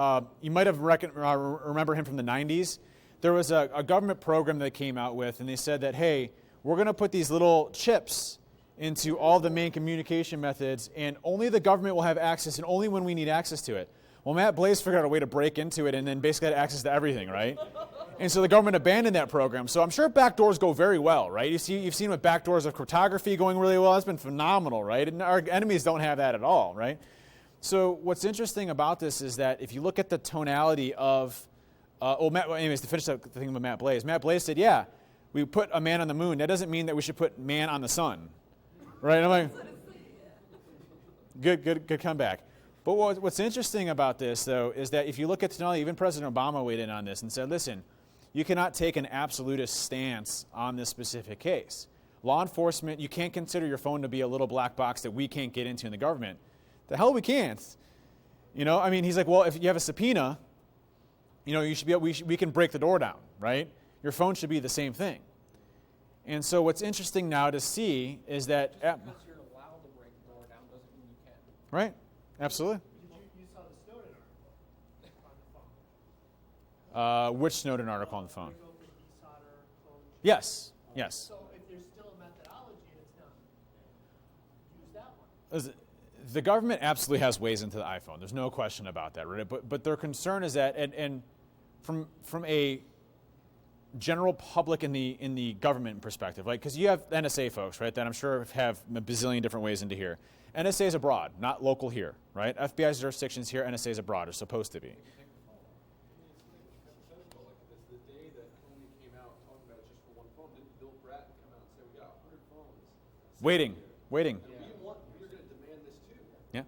you might have remember him from the 90s. There was a government program that they came out with, and they said that, hey, we're going to put these little chips into all the main communication methods, and only the government will have access, and only when we need access to it. Well, Matt Blaze figured out a way to break into it and then basically had access to everything, right? And so the government abandoned that program. So I'm sure backdoors go very well, right? You've seen with backdoors of cryptography going really well. It's been phenomenal, right? And our enemies don't have that at all, right? So what's interesting about this is that if you look at the tonality of, anyways, to finish the thing with Matt Blaze said, yeah, we put a man on the moon. That doesn't mean that we should put man on the sun, right? I'm like, good comeback. But what's interesting about this, though, is that if you look at tonality, even President Obama weighed in on this and said, listen, you cannot take an absolutist stance on this specific case. Law enforcement, you can't consider your phone to be a little black box that we can't get into in the government. The hell we can't. He's like, well, if you have a subpoena, you should we can break the door down, right? Your phone should be the same thing. And so what's interesting now to see is that... Because you're allowed to break the door down doesn't mean you can. Right, absolutely. You saw the Snowden article on the phone. Which Snowden article on the phone? They go for desolder, clone. Yes. So if there's still a methodology and it's not, use that one. The government absolutely has ways into the iPhone. There's no question about that, right? But their concern is that, and from a general public in the government perspective, right? Because you have NSA folks, right, that I'm sure have a bazillion different ways into here. NSA is abroad, not local here, right? FBI's jurisdictions here, NSA is abroad, are supposed to be. Waiting. Yeah.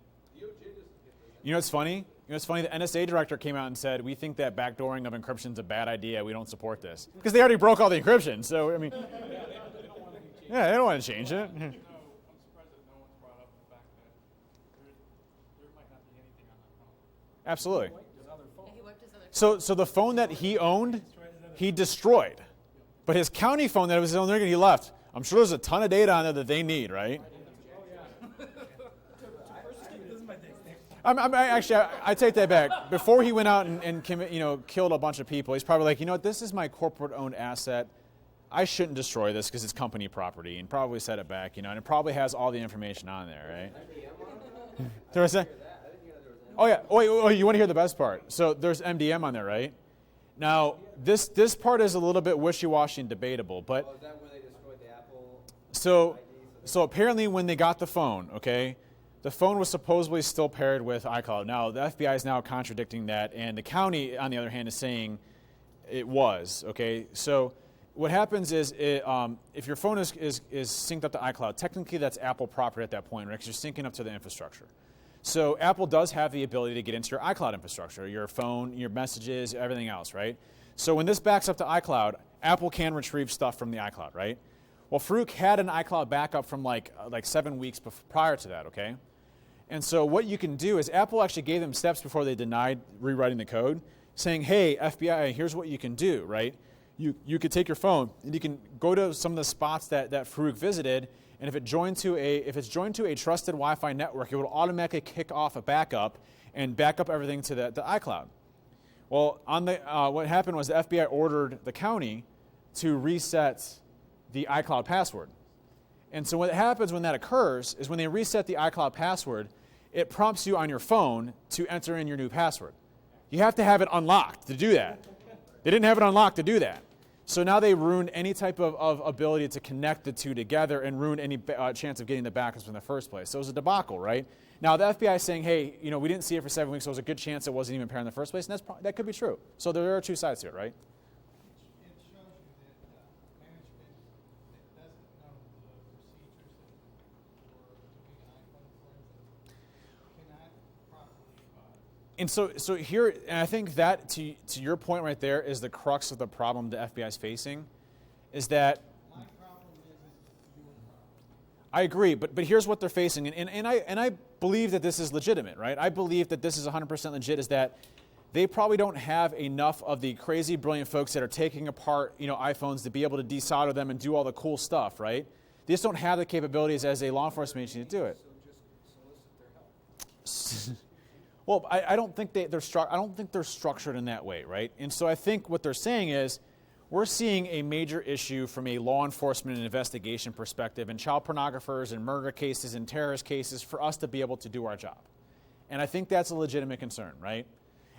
You know what's funny? The NSA director came out and said, we think that backdooring of encryption is a bad idea. We don't support this. Because they already broke all the encryption. So, Yeah, they don't want to change it. I'm surprised that no one's brought up the fact that there might not be anything on that phone. Absolutely. His other phone. He wiped his other. So the phone that he owned, he destroyed. But his county phone that was his own, he left. I'm sure there's a ton of data on there that they need, right? I take that back. Before he went out and killed a bunch of people, he's probably like, you know what, this is my corporate-owned asset. I shouldn't destroy this because it's company property, and probably set it back, and it probably has all the information on there, right? There was a, oh yeah. Oh, you want to hear the best part? So there's MDM on there, right? Now this part is a little bit wishy-washy and debatable, but is that when they destroyed the Apple? So apparently when they got the phone, okay, the phone was supposedly still paired with iCloud. Now the FBI is now contradicting that, and the county, on the other hand, is saying it was, okay. So what happens is, if your phone is synced up to iCloud, technically that's Apple property at that point, right? Because you're syncing up to the infrastructure. So Apple does have the ability to get into your iCloud infrastructure, your phone, your messages, everything else, right? So when this backs up to iCloud, Apple can retrieve stuff from the iCloud, right? Well, Farouk had an iCloud backup from like 7 weeks prior to that, okay? And so what you can do is Apple actually gave them steps before they denied rewriting the code, saying, hey, FBI, here's what you can do, right? You could take your phone and you can go to some of the spots that Farouk visited, and if it's joined to a trusted Wi-Fi network, it will automatically kick off a backup and back up everything to the iCloud. Well, what happened was the FBI ordered the county to reset the iCloud password. And so what happens when that occurs is when they reset the iCloud password, it prompts you on your phone to enter in your new password. You have to have it unlocked to do that. They didn't have it unlocked to do that. So now they ruined any type of ability to connect the two together and ruined any chance of getting the backups in the first place. So it was a debacle, right? Now the FBI is saying, hey, we didn't see it for 7 weeks, so there's a good chance it wasn't even paired in the first place, and that could be true. So there are two sides to it, right? It shows you that management that doesn't know the procedures for doing iPhone, for instance, cannot properly. And so here, and I think that to your point right there is the crux of the problem the FBI is facing, is that My problem isn't your problem. I agree, but here's what they're facing, and I believe that this is legitimate, right? I believe that this is 100% legit, is that they probably don't have enough of the crazy, brilliant folks that are taking apart, iPhones to be able to desolder them and do all the cool stuff, right? They just don't have the capabilities as a law enforcement agency to do it. Well, I don't think they're structured in that way, right? And so I think what they're saying is, we're seeing a major issue from a law enforcement and investigation perspective in child pornographers and murder cases and terrorist cases for us to be able to do our job. And I think that's a legitimate concern, right?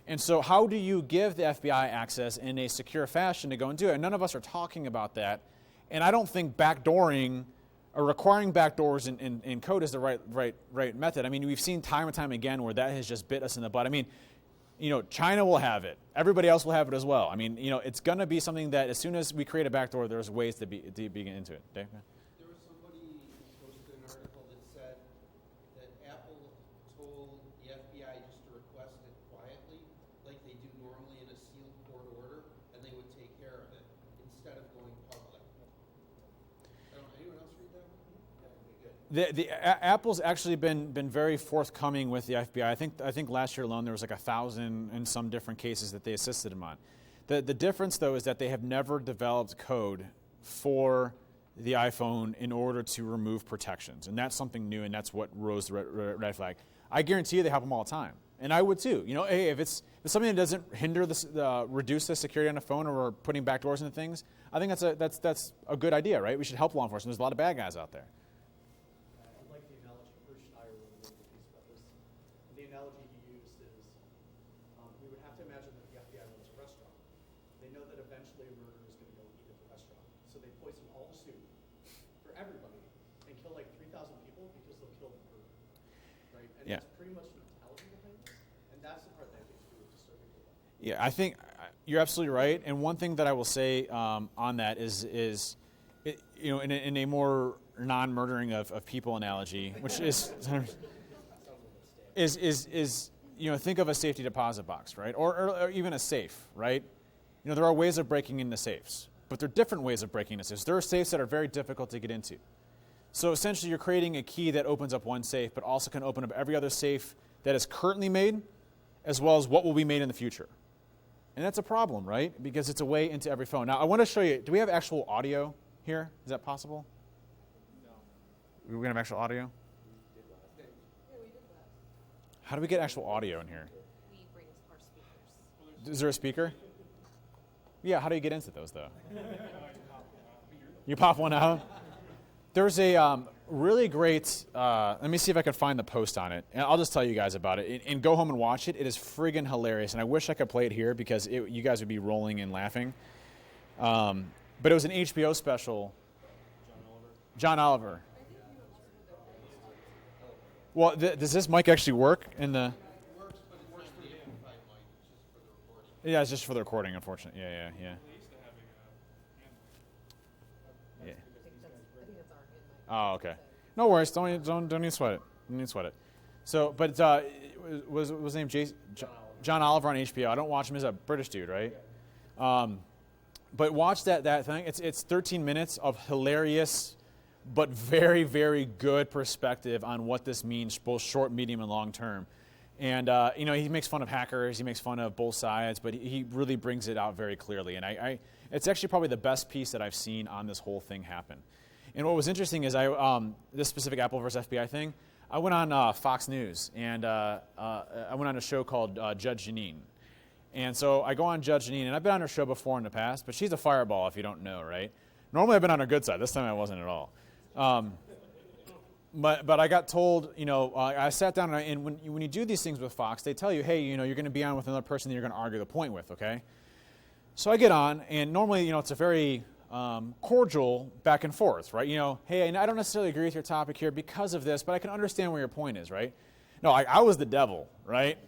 And so how do you give the FBI access in a secure fashion to go and do it? And none of us are talking about that. And I don't think backdooring or requiring backdoors in code is the right method. I mean, we've seen time and time again where that has just bit us in the butt. I mean, China will have it. Everybody else will have it as well. I mean, it's going to be something that as soon as we create a backdoor, there's ways to begin into it. Dave? There was somebody who posted an article that said that Apple told the FBI just to request it quietly, like they do normally in a sealed court order, and they would take care of it instead of going public. Anyone else read that? Okay, good. Apple's actually been very forthcoming with the FBI. I think last year alone there was like 1,000 and some different cases that they assisted them on. The difference though is that they have never developed code for the iPhone in order to remove protections, and that's something new, and that's what rose the red flag. I guarantee you they help them all the time, and I would too. Hey, if it's something that doesn't reduce the security on a phone or putting backdoors into things, I think that's a good idea, right? We should help law enforcement. There's a lot of bad guys out there. I like the analogy. Bruce Schneier wrote a really good piece about this. The analogy he used is we would have to imagine that the FBI runs a restaurant. They know that eventually a murderer is going to go eat at the restaurant. So they poison all the soup for everybody and kill like 3,000 people because they'll kill the murderer. Right? And Yeah. that's pretty much the mentality behind this. And that's the part that I think is really disturbing to them. Yeah, I think you're absolutely right. And one thing that I will say on that is in a more non-murdering of people analogy, which is think of a safety deposit box, right? Or even a safe, right? There are ways of breaking into safes, but there are different ways of breaking into safes. There are safes that are very difficult to get into. So essentially you're creating a key that opens up one safe, but also can open up every other safe that is currently made, as well as what will be made in the future. And that's a problem, right? Because it's a way into every phone. Now, I want to show you, do we have actual audio here? Is that possible? No. We're going to have actual audio? How do we get actual audio in here? We bring our speakers. Is there a speaker? Yeah, how do you get into those, though? You pop one out? There's a really great, let me see if I can find the post on it. And I'll just tell you guys about it. And go home and watch it. It is friggin' hilarious. And I wish I could play it here because you guys would be rolling and laughing. But it was an HBO special. John Oliver. Well, does this mic actually work in the... Works, but it's not the amplified mic, it's just for the recording. Yeah, it's just for the recording, unfortunately. Yeah. They used to having Yeah. I think that's our in Oh, okay. No worries. Don't even sweat it. Don't even sweat it. So, but was his name John Oliver on HBO? I don't watch him. He's a British dude, right? But watch that thing. It's 13 minutes of hilarious, but very, very good perspective on what this means, both short, medium, and long term. And he makes fun of hackers. He makes fun of both sides, but he really brings it out very clearly. And it's actually probably the best piece that I've seen on this whole thing happen. And what was interesting is this specific Apple versus FBI thing, I went on Fox News, and I went on a show called Judge Jeanine. And so I go on Judge Jeanine, and I've been on her show before in the past, but she's a fireball if you don't know, right? Normally I've been on her good side. This time I wasn't at all. But I got told, I sat down, and when you do these things with Fox, they tell you, hey, you're going to be on with another person that you're going to argue the point with, okay? So I get on, and normally, it's a very cordial back and forth, right? Hey, and I don't necessarily agree with your topic here because of this, but I can understand where your point is, right? No, I was the devil, right?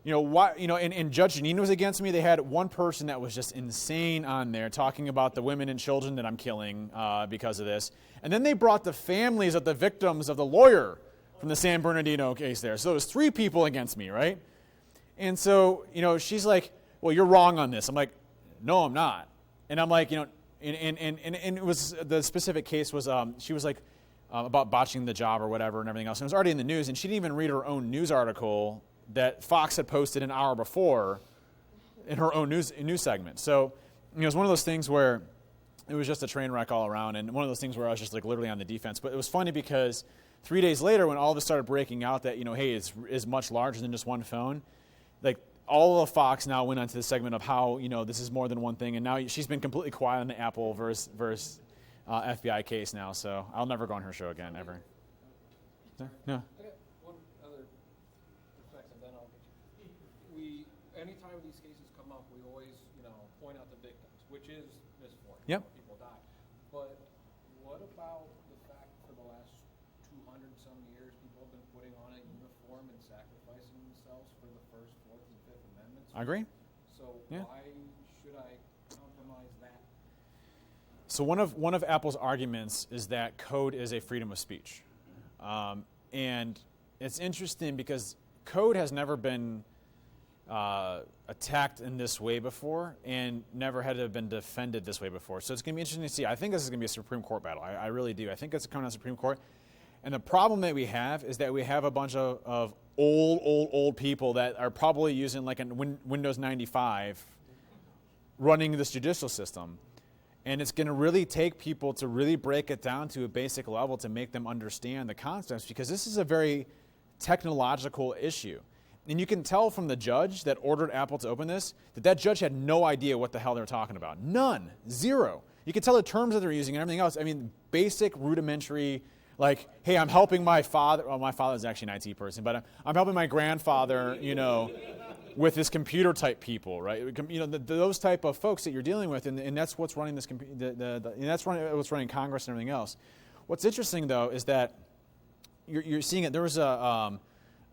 And Judge Jeanine was against me. They had one person that was just insane on there talking about the women and children that I'm killing because of this. And then they brought the families of the victims of the lawyer from the San Bernardino case there. So it was 3 people against me, right? And so, she's like, well, you're wrong on this. I'm like, no, I'm not. And I'm like, and it was, the specific case was, she was like, about botching the job or whatever and everything else. And it was already in the news, and she didn't even read her own news article that Fox had posted an hour before in her own news segment. So it was one of those things where it was just a train wreck all around, and one of those things where I was just like literally on the defense. But it was funny because 3 days later, when all of this started breaking out that, hey, it's much larger than just one phone, like all of Fox now went onto the segment of how, this is more than one thing, and now she's been completely quiet on the Apple versus FBI case now, so I'll never go on her show again, ever. No. I got one other perspective, then I'll get you. Anytime these cases come up, we always, point out the victims, which is misfortune. Yep. People die. But what about the fact for the last 200-some years, people have been putting on a uniform and sacrificing themselves for the First, Fourth, and Fifth Amendments? I agree. So Yeah. why should I compromise that? So one of Apple's arguments is that code is a freedom of speech. And it's interesting because code has never been attacked in this way before and never had to have been defended this way before. So it's going to be interesting to see. I think this is going to be a Supreme Court battle. I really do. I think it's coming out of the Supreme Court. And the problem that we have is that we have a bunch of old people that are probably using like a Windows 95 running this judicial system. And it's going to really take people to really break it down to a basic level to make them understand the concepts, because this is a very technological issue. And you can tell from the judge that ordered Apple to open this that judge had no idea what the hell they were talking about. None. Zero. You can tell the terms that they're using and everything else. I mean, basic, rudimentary, like, hey, I'm helping my father. Well, my father's actually an IT person, but I'm helping my grandfather, with his computer type people, right? Those type of folks that you're dealing with, and that's what's running this, and that's what's running Congress and everything else. What's interesting though is that you're seeing it. There was a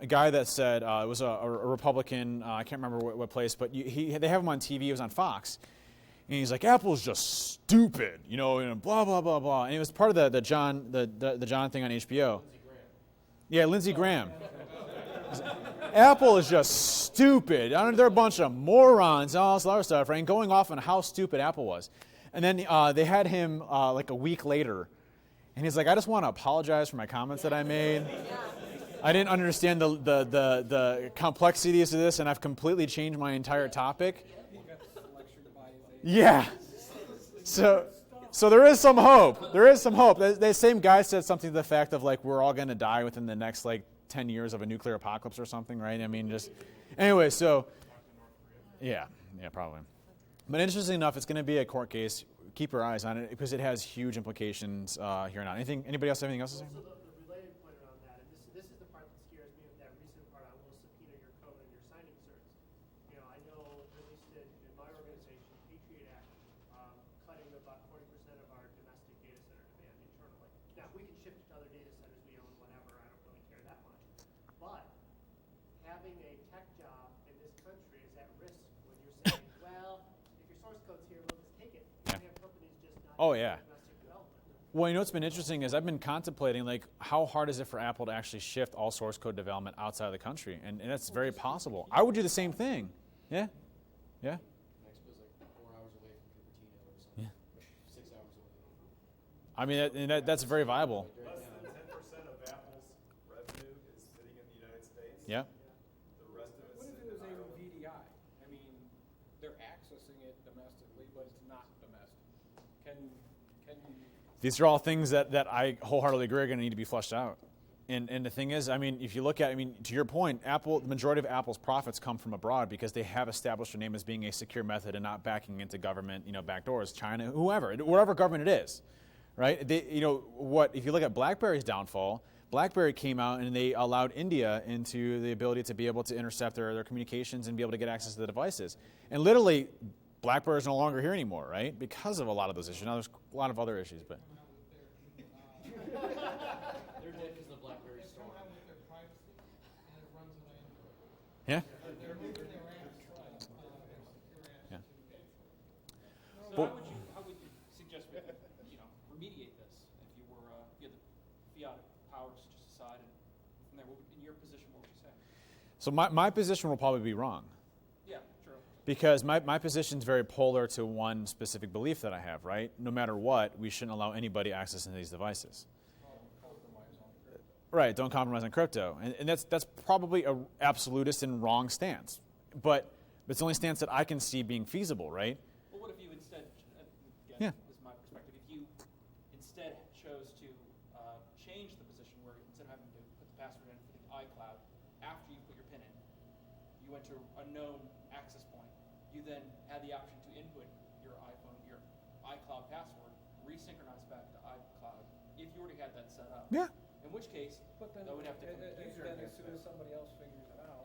guy that said it was a Republican. I can't remember what place, but they have him on TV. He was on Fox, and he's like, Apple's just stupid, and blah blah blah blah. And it was part of the John thing on HBO. Yeah, Lindsey Graham. Apple is just stupid. They're a bunch of morons and all this other stuff, right? And going off on how stupid Apple was. And then they had him like a week later, and he's like, I just want to apologize for my comments that I made. I didn't understand the complexities of this, and I've completely changed my entire topic. Yeah. So there is some hope. There is some hope. The same guy said something to the fact of like we're all going to die within the next like 10 years of a nuclear apocalypse or something, right? I mean, just anyway. So, yeah, probably. But interestingly enough, it's going to be a court case. Keep your eyes on it because it has huge implications here and now. Anybody else have anything else to say? Also, the related point around that, and this is the part that scares me with that recent part. I will subpoena your code and your signing certs. You know, I know at least in my organization, Patriot Act, cutting about 40% of our domestic data center demand internally. Now we can shift it to other data centers we own, whatever. I don't really care that much. But having a tech job in this country is at risk when you're saying, well, if your source code's here, we'll just take it. You have companies just not Oh, doing yeah. domestic development. Well, you know what's been interesting is I've been contemplating, like, how hard is it for Apple to actually shift all source code development outside of the country? And that's very possible. I would do the same thing. Yeah? Yeah? Mexico's like 4 hours away from Cupertino or something. Yeah. 6 hours away. I mean, that's very viable. Less than 10% of Apple's revenue is sitting in the United States. Yeah? The rest of What it's if sitting it was in a Ireland. VDI? I mean, they're accessing it domestically, but it's not domestic. Can These are all things that I wholeheartedly agree are going to need to be fleshed out. And the thing is, I mean, if you look at, I mean, to your point, the majority of Apple's profits come from abroad because they have established their name as being a secure method and not backing into government, backdoors, China, whoever, whatever government it is, right? If you look at BlackBerry's downfall, BlackBerry came out and they allowed India into the ability to be able to intercept their communications and be able to get access to the devices. And literally, BlackBerry is no longer here anymore, right? Because of a lot of those issues. Now, there's a lot of other issues, but. they're dead because the BlackBerry They store. come out with their privacy, and it runs on Android. Yeah? They're moving their apps, their secure apps Yeah. to So how would you suggest we remediate this if you were if you had the fiat powers just decide and from there, in your position, what would you say? So my position will probably be wrong. Yeah, true. Because my position is very polar to one specific belief that I have, right? No matter what, we shouldn't allow anybody access into these devices. Right, don't compromise on crypto. And that's probably an absolutist and wrong stance. But it's the only stance that I can see being feasible, right? Well, what if you instead, Yeah. this is my perspective, if you instead chose to change the position where instead of having to put the password in for the iCloud, after you put your PIN in, you went to a known access point, you then had the option to input your iPhone, your iCloud password, resynchronize back to iCloud, if you already had that set up. Yeah. In which case, But then, that would have to come to the user then and as soon as somebody else figures it out,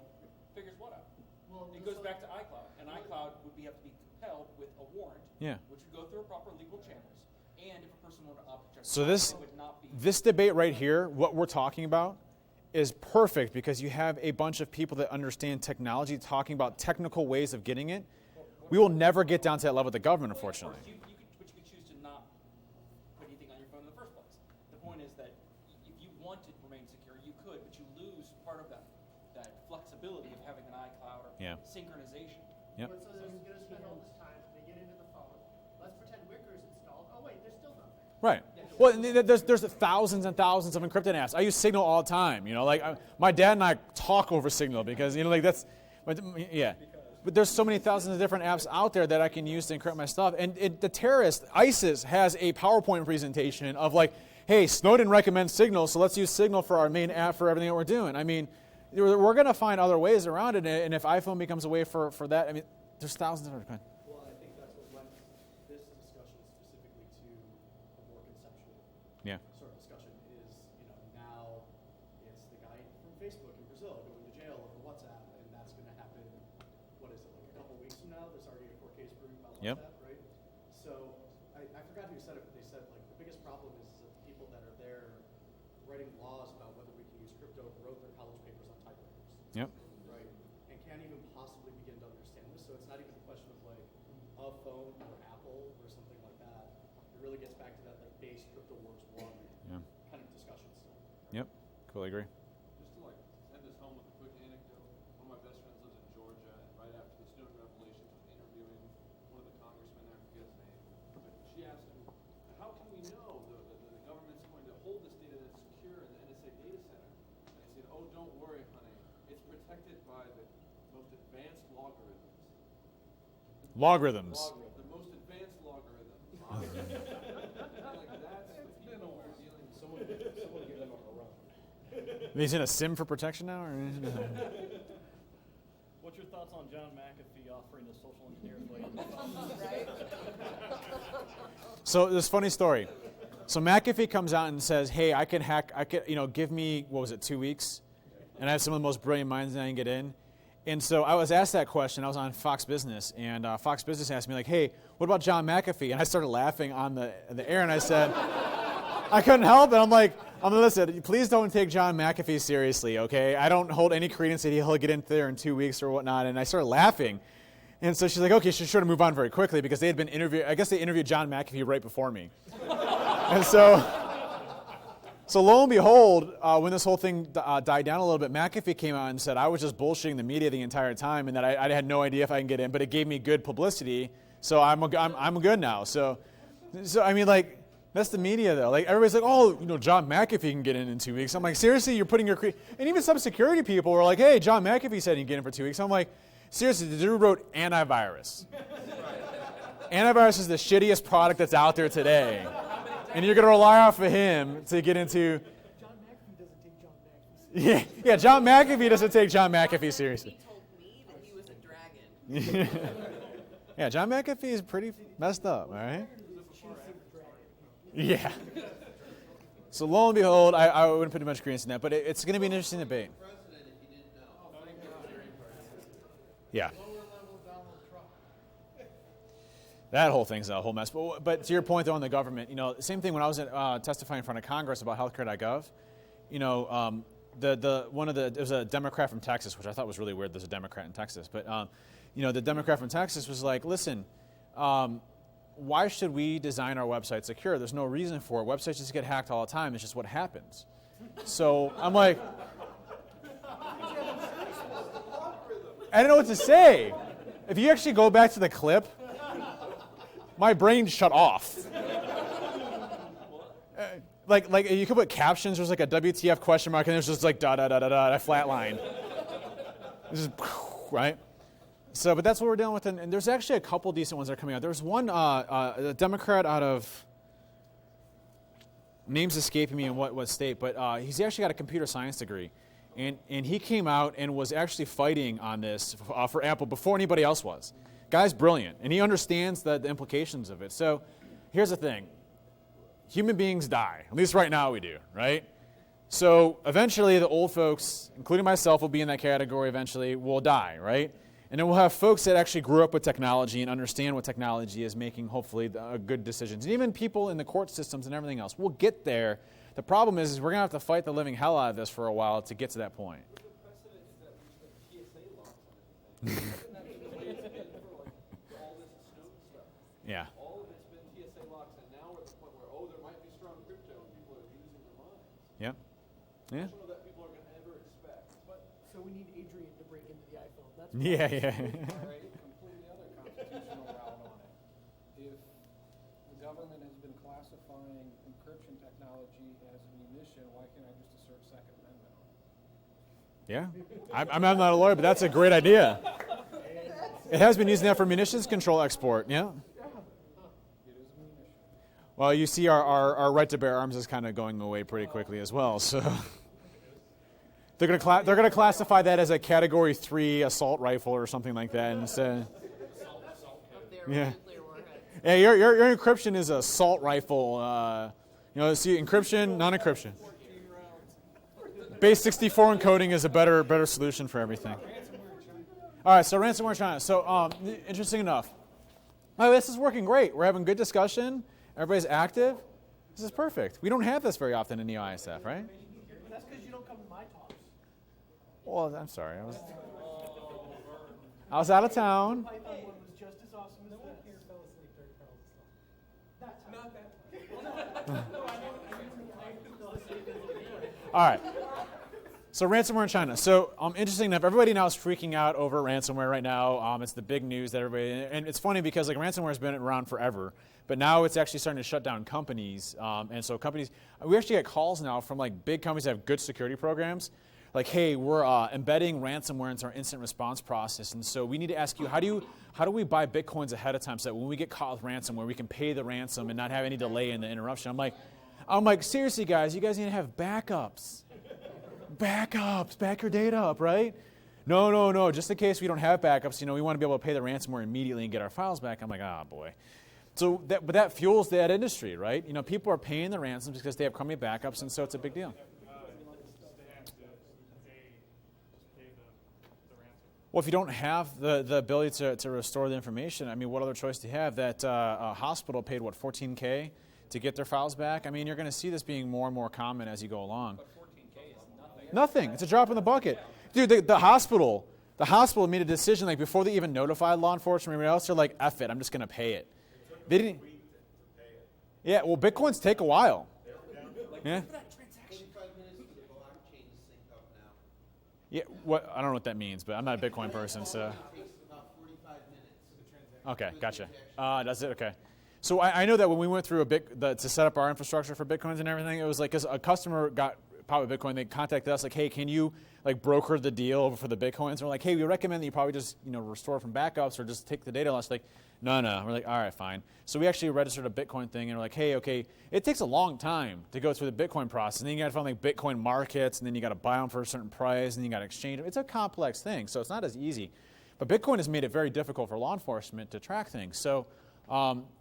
figures what out? Well, It goes back to iCloud, and iCloud would have to be compelled with a warrant, Yeah. which would go through proper legal channels. And if a person were to object, So it would not be. this debate right here, what we're talking about, is perfect because you have a bunch of people that understand technology talking about technical ways of getting it. We will never get down to that level with the government, unfortunately. But you could choose to not put anything on your phone in the first place. The point is that if you want to remain secure, you could, but you lose part of that flexibility of having an iCloud or Yeah. synchronization. Yep. But so they're going to spend all this time, they get into the phone, let's pretend Wicker's installed, oh wait, there's still nothing. Right. Well, there's thousands and thousands of encrypted apps. I use Signal all the time. My dad and I talk over Signal because that's, yeah. But there's so many thousands of different apps out there that I can use to encrypt my stuff. And the terrorist, ISIS, has a PowerPoint presentation of like, hey, Snowden recommends Signal, so let's use Signal for our main app for everything that we're doing. I mean, we're going to find other ways around it. And if iPhone becomes a way for that, I mean, there's thousands of different. Well, I think that's what lends this discussion specifically to a more conceptual Yeah. sort of discussion is, now it's the guy from Facebook in Brazil going to jail over WhatsApp, and that's going to happen, what is it, like a couple weeks from now? There's already a court case brewing about Yep. WhatsApp, right? So I forgot who said it, but they said, like, the biggest problem is that the people that are there writing laws about whether we can use crypto wrote their college papers on typewriters. Yep. Right, and can't even possibly begin to understand this. So it's not even a question of like a phone or Apple or something like that. It really gets back to that like base crypto wars one Yeah. kind of discussion still. Yep. Cool, I agree. Just to send this home with a quick anecdote, one of my best friends lives in Georgia, and right after the Snowden revelations was interviewing one of the congressmen, I forget his name, but she asked him, how can we know the government's going to hold this data that's secure in the NSA data center? And he said, oh, don't worry, honey, it's protected by the most advanced logarithms. Logarithms. The most advanced logarithms. Like, that's the people we're dealing with. Someone give them a run. He's in a sim for protection now? Or? What's your thoughts on John McAfee offering the social engineers way? So this funny story. So McAfee comes out and says, hey, I can give me, 2 weeks? And I have some of the most brilliant minds that I can get in. And so I was asked that question. I was on Fox Business, and Fox Business asked me, like, hey, what about John McAfee? And I started laughing on the air, and I said, I couldn't help it. I'm like, listen, please don't take John McAfee seriously, okay? I don't hold any credence that he'll get in there in 2 weeks or whatnot. And I started laughing. And so she's like, okay, she's sure to move on very quickly because they had been interviewed. I guess they interviewed John McAfee right before me. And so lo and behold, when this whole thing died down a little bit, McAfee came out and said I was just bullshitting the media the entire time and that I had no idea if I can get in, but it gave me good publicity, so I'm good now. So I mean, like, that's the media, though. Like, everybody's like, oh, John McAfee can get in 2 weeks. I'm like, seriously, you're putting your and even some security people were like, hey, John McAfee said he can get in for 2 weeks. I'm like, seriously, the dude wrote antivirus. Antivirus is the shittiest product that's out there today. And you're going to rely off of him to get into... John McAfee doesn't take John McAfee seriously. Yeah, John McAfee doesn't take John McAfee seriously. He told me that he was a dragon. Yeah, John McAfee is pretty messed up, all right? Yeah. So lo and behold, I wouldn't put too much credence in that, but it's going to be an interesting debate. Yeah. That whole thing's a whole mess. But to your point, though, on the government, same thing when I was testifying in front of Congress about healthcare.gov. There was a Democrat from Texas, which I thought was really weird. There's a Democrat in Texas, but the Democrat from Texas was like, listen, why should we design our website secure? There's no reason for it. Websites just get hacked all the time. It's just what happens. So I'm like, I don't know what to say. If you actually go back to the clip, my brain shut off. Like you could put captions. There's like a WTF question mark, and there's just like da da da da da a flat line. It's just right. So, but that's what we're dealing with, and there's actually a couple decent ones that are coming out. There's one a Democrat out of name's escaping me in what state, but he's actually got a computer science degree, and he came out and was actually fighting on this for Apple before anybody else was. Guy's brilliant, and he understands the implications of it. So here's the thing. Human beings die. At least right now we do, right? So eventually the old folks, including myself, will be in that category eventually, will die, right? And then we'll have folks that actually grew up with technology and understand what technology is, making hopefully good decisions. And even people in the court systems and everything else. We'll get there. The problem is we're going to have to fight the living hell out of this for a while to get to that point. Yeah. All of it's been TSA locks, and now we're at the point where, there might be strong crypto, and people are using their minds. Yeah. Yeah. I don't know that people are going to ever expect. So we need Adrian to break into the iPhone. That's Yeah. Or a completely other constitutional route on it. If the government has been classifying encryption technology as a munition, why can't I just assert Second Amendment on it? Yeah. I'm not a lawyer, but that's a great idea. It has been used now for munitions control export, yeah. Well, you see our right to bear arms is kind of going away pretty quickly as well. So they're going to classify that as a Category 3 assault rifle or something like that. And yeah, yeah, your encryption is an assault rifle. See, encryption, non-encryption. Base 64 encoding is a better solution for everything. All right, so ransomware China. So interesting enough. Oh, this is working great. We're having good discussion. Everybody's active. This is perfect. We don't have this very often in NEOISF, right? That's because you don't come to my talks. Well, I'm sorry. I was out of town. Python one was just as awesome as this. Here fell asleep during Not that. All right. So ransomware in China. So interesting enough, everybody now is freaking out over ransomware right now. It's the big news that everybody, and it's funny because like ransomware has been around forever, but now it's actually starting to shut down companies. And so companies, we actually get calls now from like big companies that have good security programs, like, hey, we're embedding ransomware into our instant response process, and so we need to ask you, how do we buy bitcoins ahead of time so that when we get caught with ransomware, we can pay the ransom and not have any delay in the interruption? I'm like, seriously, guys, you guys need to have backups. backups, back your data up, right? No, just in case we don't have backups, we want to be able to pay the ransomware immediately and get our files back. I'm like, boy. So but that fuels that industry, right? People are paying the ransoms because they have crummy backups, and so it's a big deal. Well, if you don't have the ability to restore the information, what other choice do you have? That a hospital paid, $14K to get their files back? You're going to see this being more and more common as you go along. But 14K is nothing. Nothing. It's a drop in the bucket. Dude, the hospital made a decision, like, before they even notified law enforcement or anybody else, they're like, F it, I'm just going to pay it. They didn't. Yeah, well, Bitcoins take a while. Yeah. 45 minutes to the blockchain to sync up now. Yeah, I don't know what that means, but I'm not a Bitcoin person, so. It takes about 45 minutes. Okay, gotcha. Does it? Okay. So I know that when we went through to set up our infrastructure for Bitcoins and everything, it was like, because a customer got powered with Bitcoin, they contacted us like, hey, can you broker the deal for the Bitcoins? And we're like, hey, we recommend that you probably just restore from backups or just take the data loss. Like, no. We're like, all right, fine. So we actually registered a Bitcoin thing, and we're like, hey, okay, it takes a long time to go through the Bitcoin process. And then you got to find Bitcoin markets, and then you got to buy them for a certain price, and then you got to exchange them. It's a complex thing, so it's not as easy. But Bitcoin has made it very difficult for law enforcement to track things. So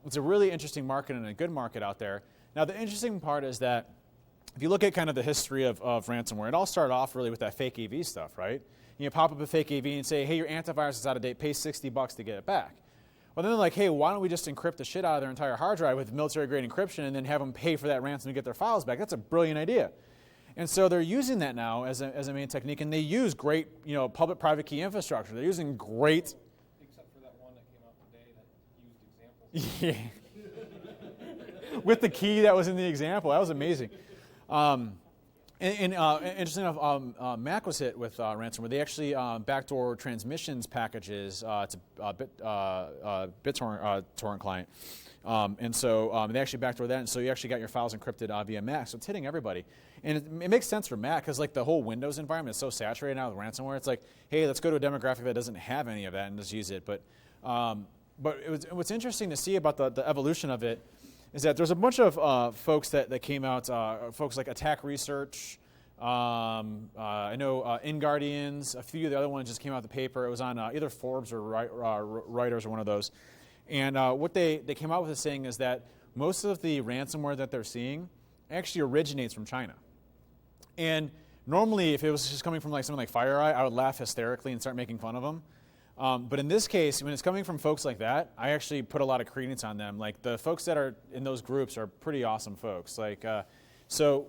it's a really interesting market and a good market out there. Now, the interesting part is that if you look at kind of the history of ransomware, it all started off really with that fake AV stuff, right? You pop up a fake AV and say, hey, your antivirus is out of date, pay $60 to get it back. Well, then they're like, hey, why don't we just encrypt the shit out of their entire hard drive with military-grade encryption and then have them pay for that ransom to get their files back? That's a brilliant idea. And so they're using that now as a main technique, and they use great, public-private key infrastructure. They're using great... Except for that one that came out today that used examples. Yeah. With the key that was in the example. That was amazing. Interesting enough, Mac was hit with ransomware. They actually backdoor transmissions packages to BitTorrent torrent client. And so they actually backdoor that, and so you actually got your files encrypted via Mac. So it's hitting everybody. And it makes sense for Mac because the whole Windows environment is so saturated now with ransomware. It's like, hey, let's go to a demographic that doesn't have any of that and just use it. But what's interesting to see about the evolution of it is that there's a bunch of folks that came out, folks like Attack Research. I know InGuardians, a few of the other ones just came out of the paper. It was on either Forbes or Reuters or one of those. And what they came out with is saying is that most of the ransomware that they're seeing actually originates from China. And normally, if it was just coming from something like FireEye, I would laugh hysterically and start making fun of them. But in this case, when it's coming from folks like that, I actually put a lot of credence on them. The folks that are in those groups are pretty awesome folks. So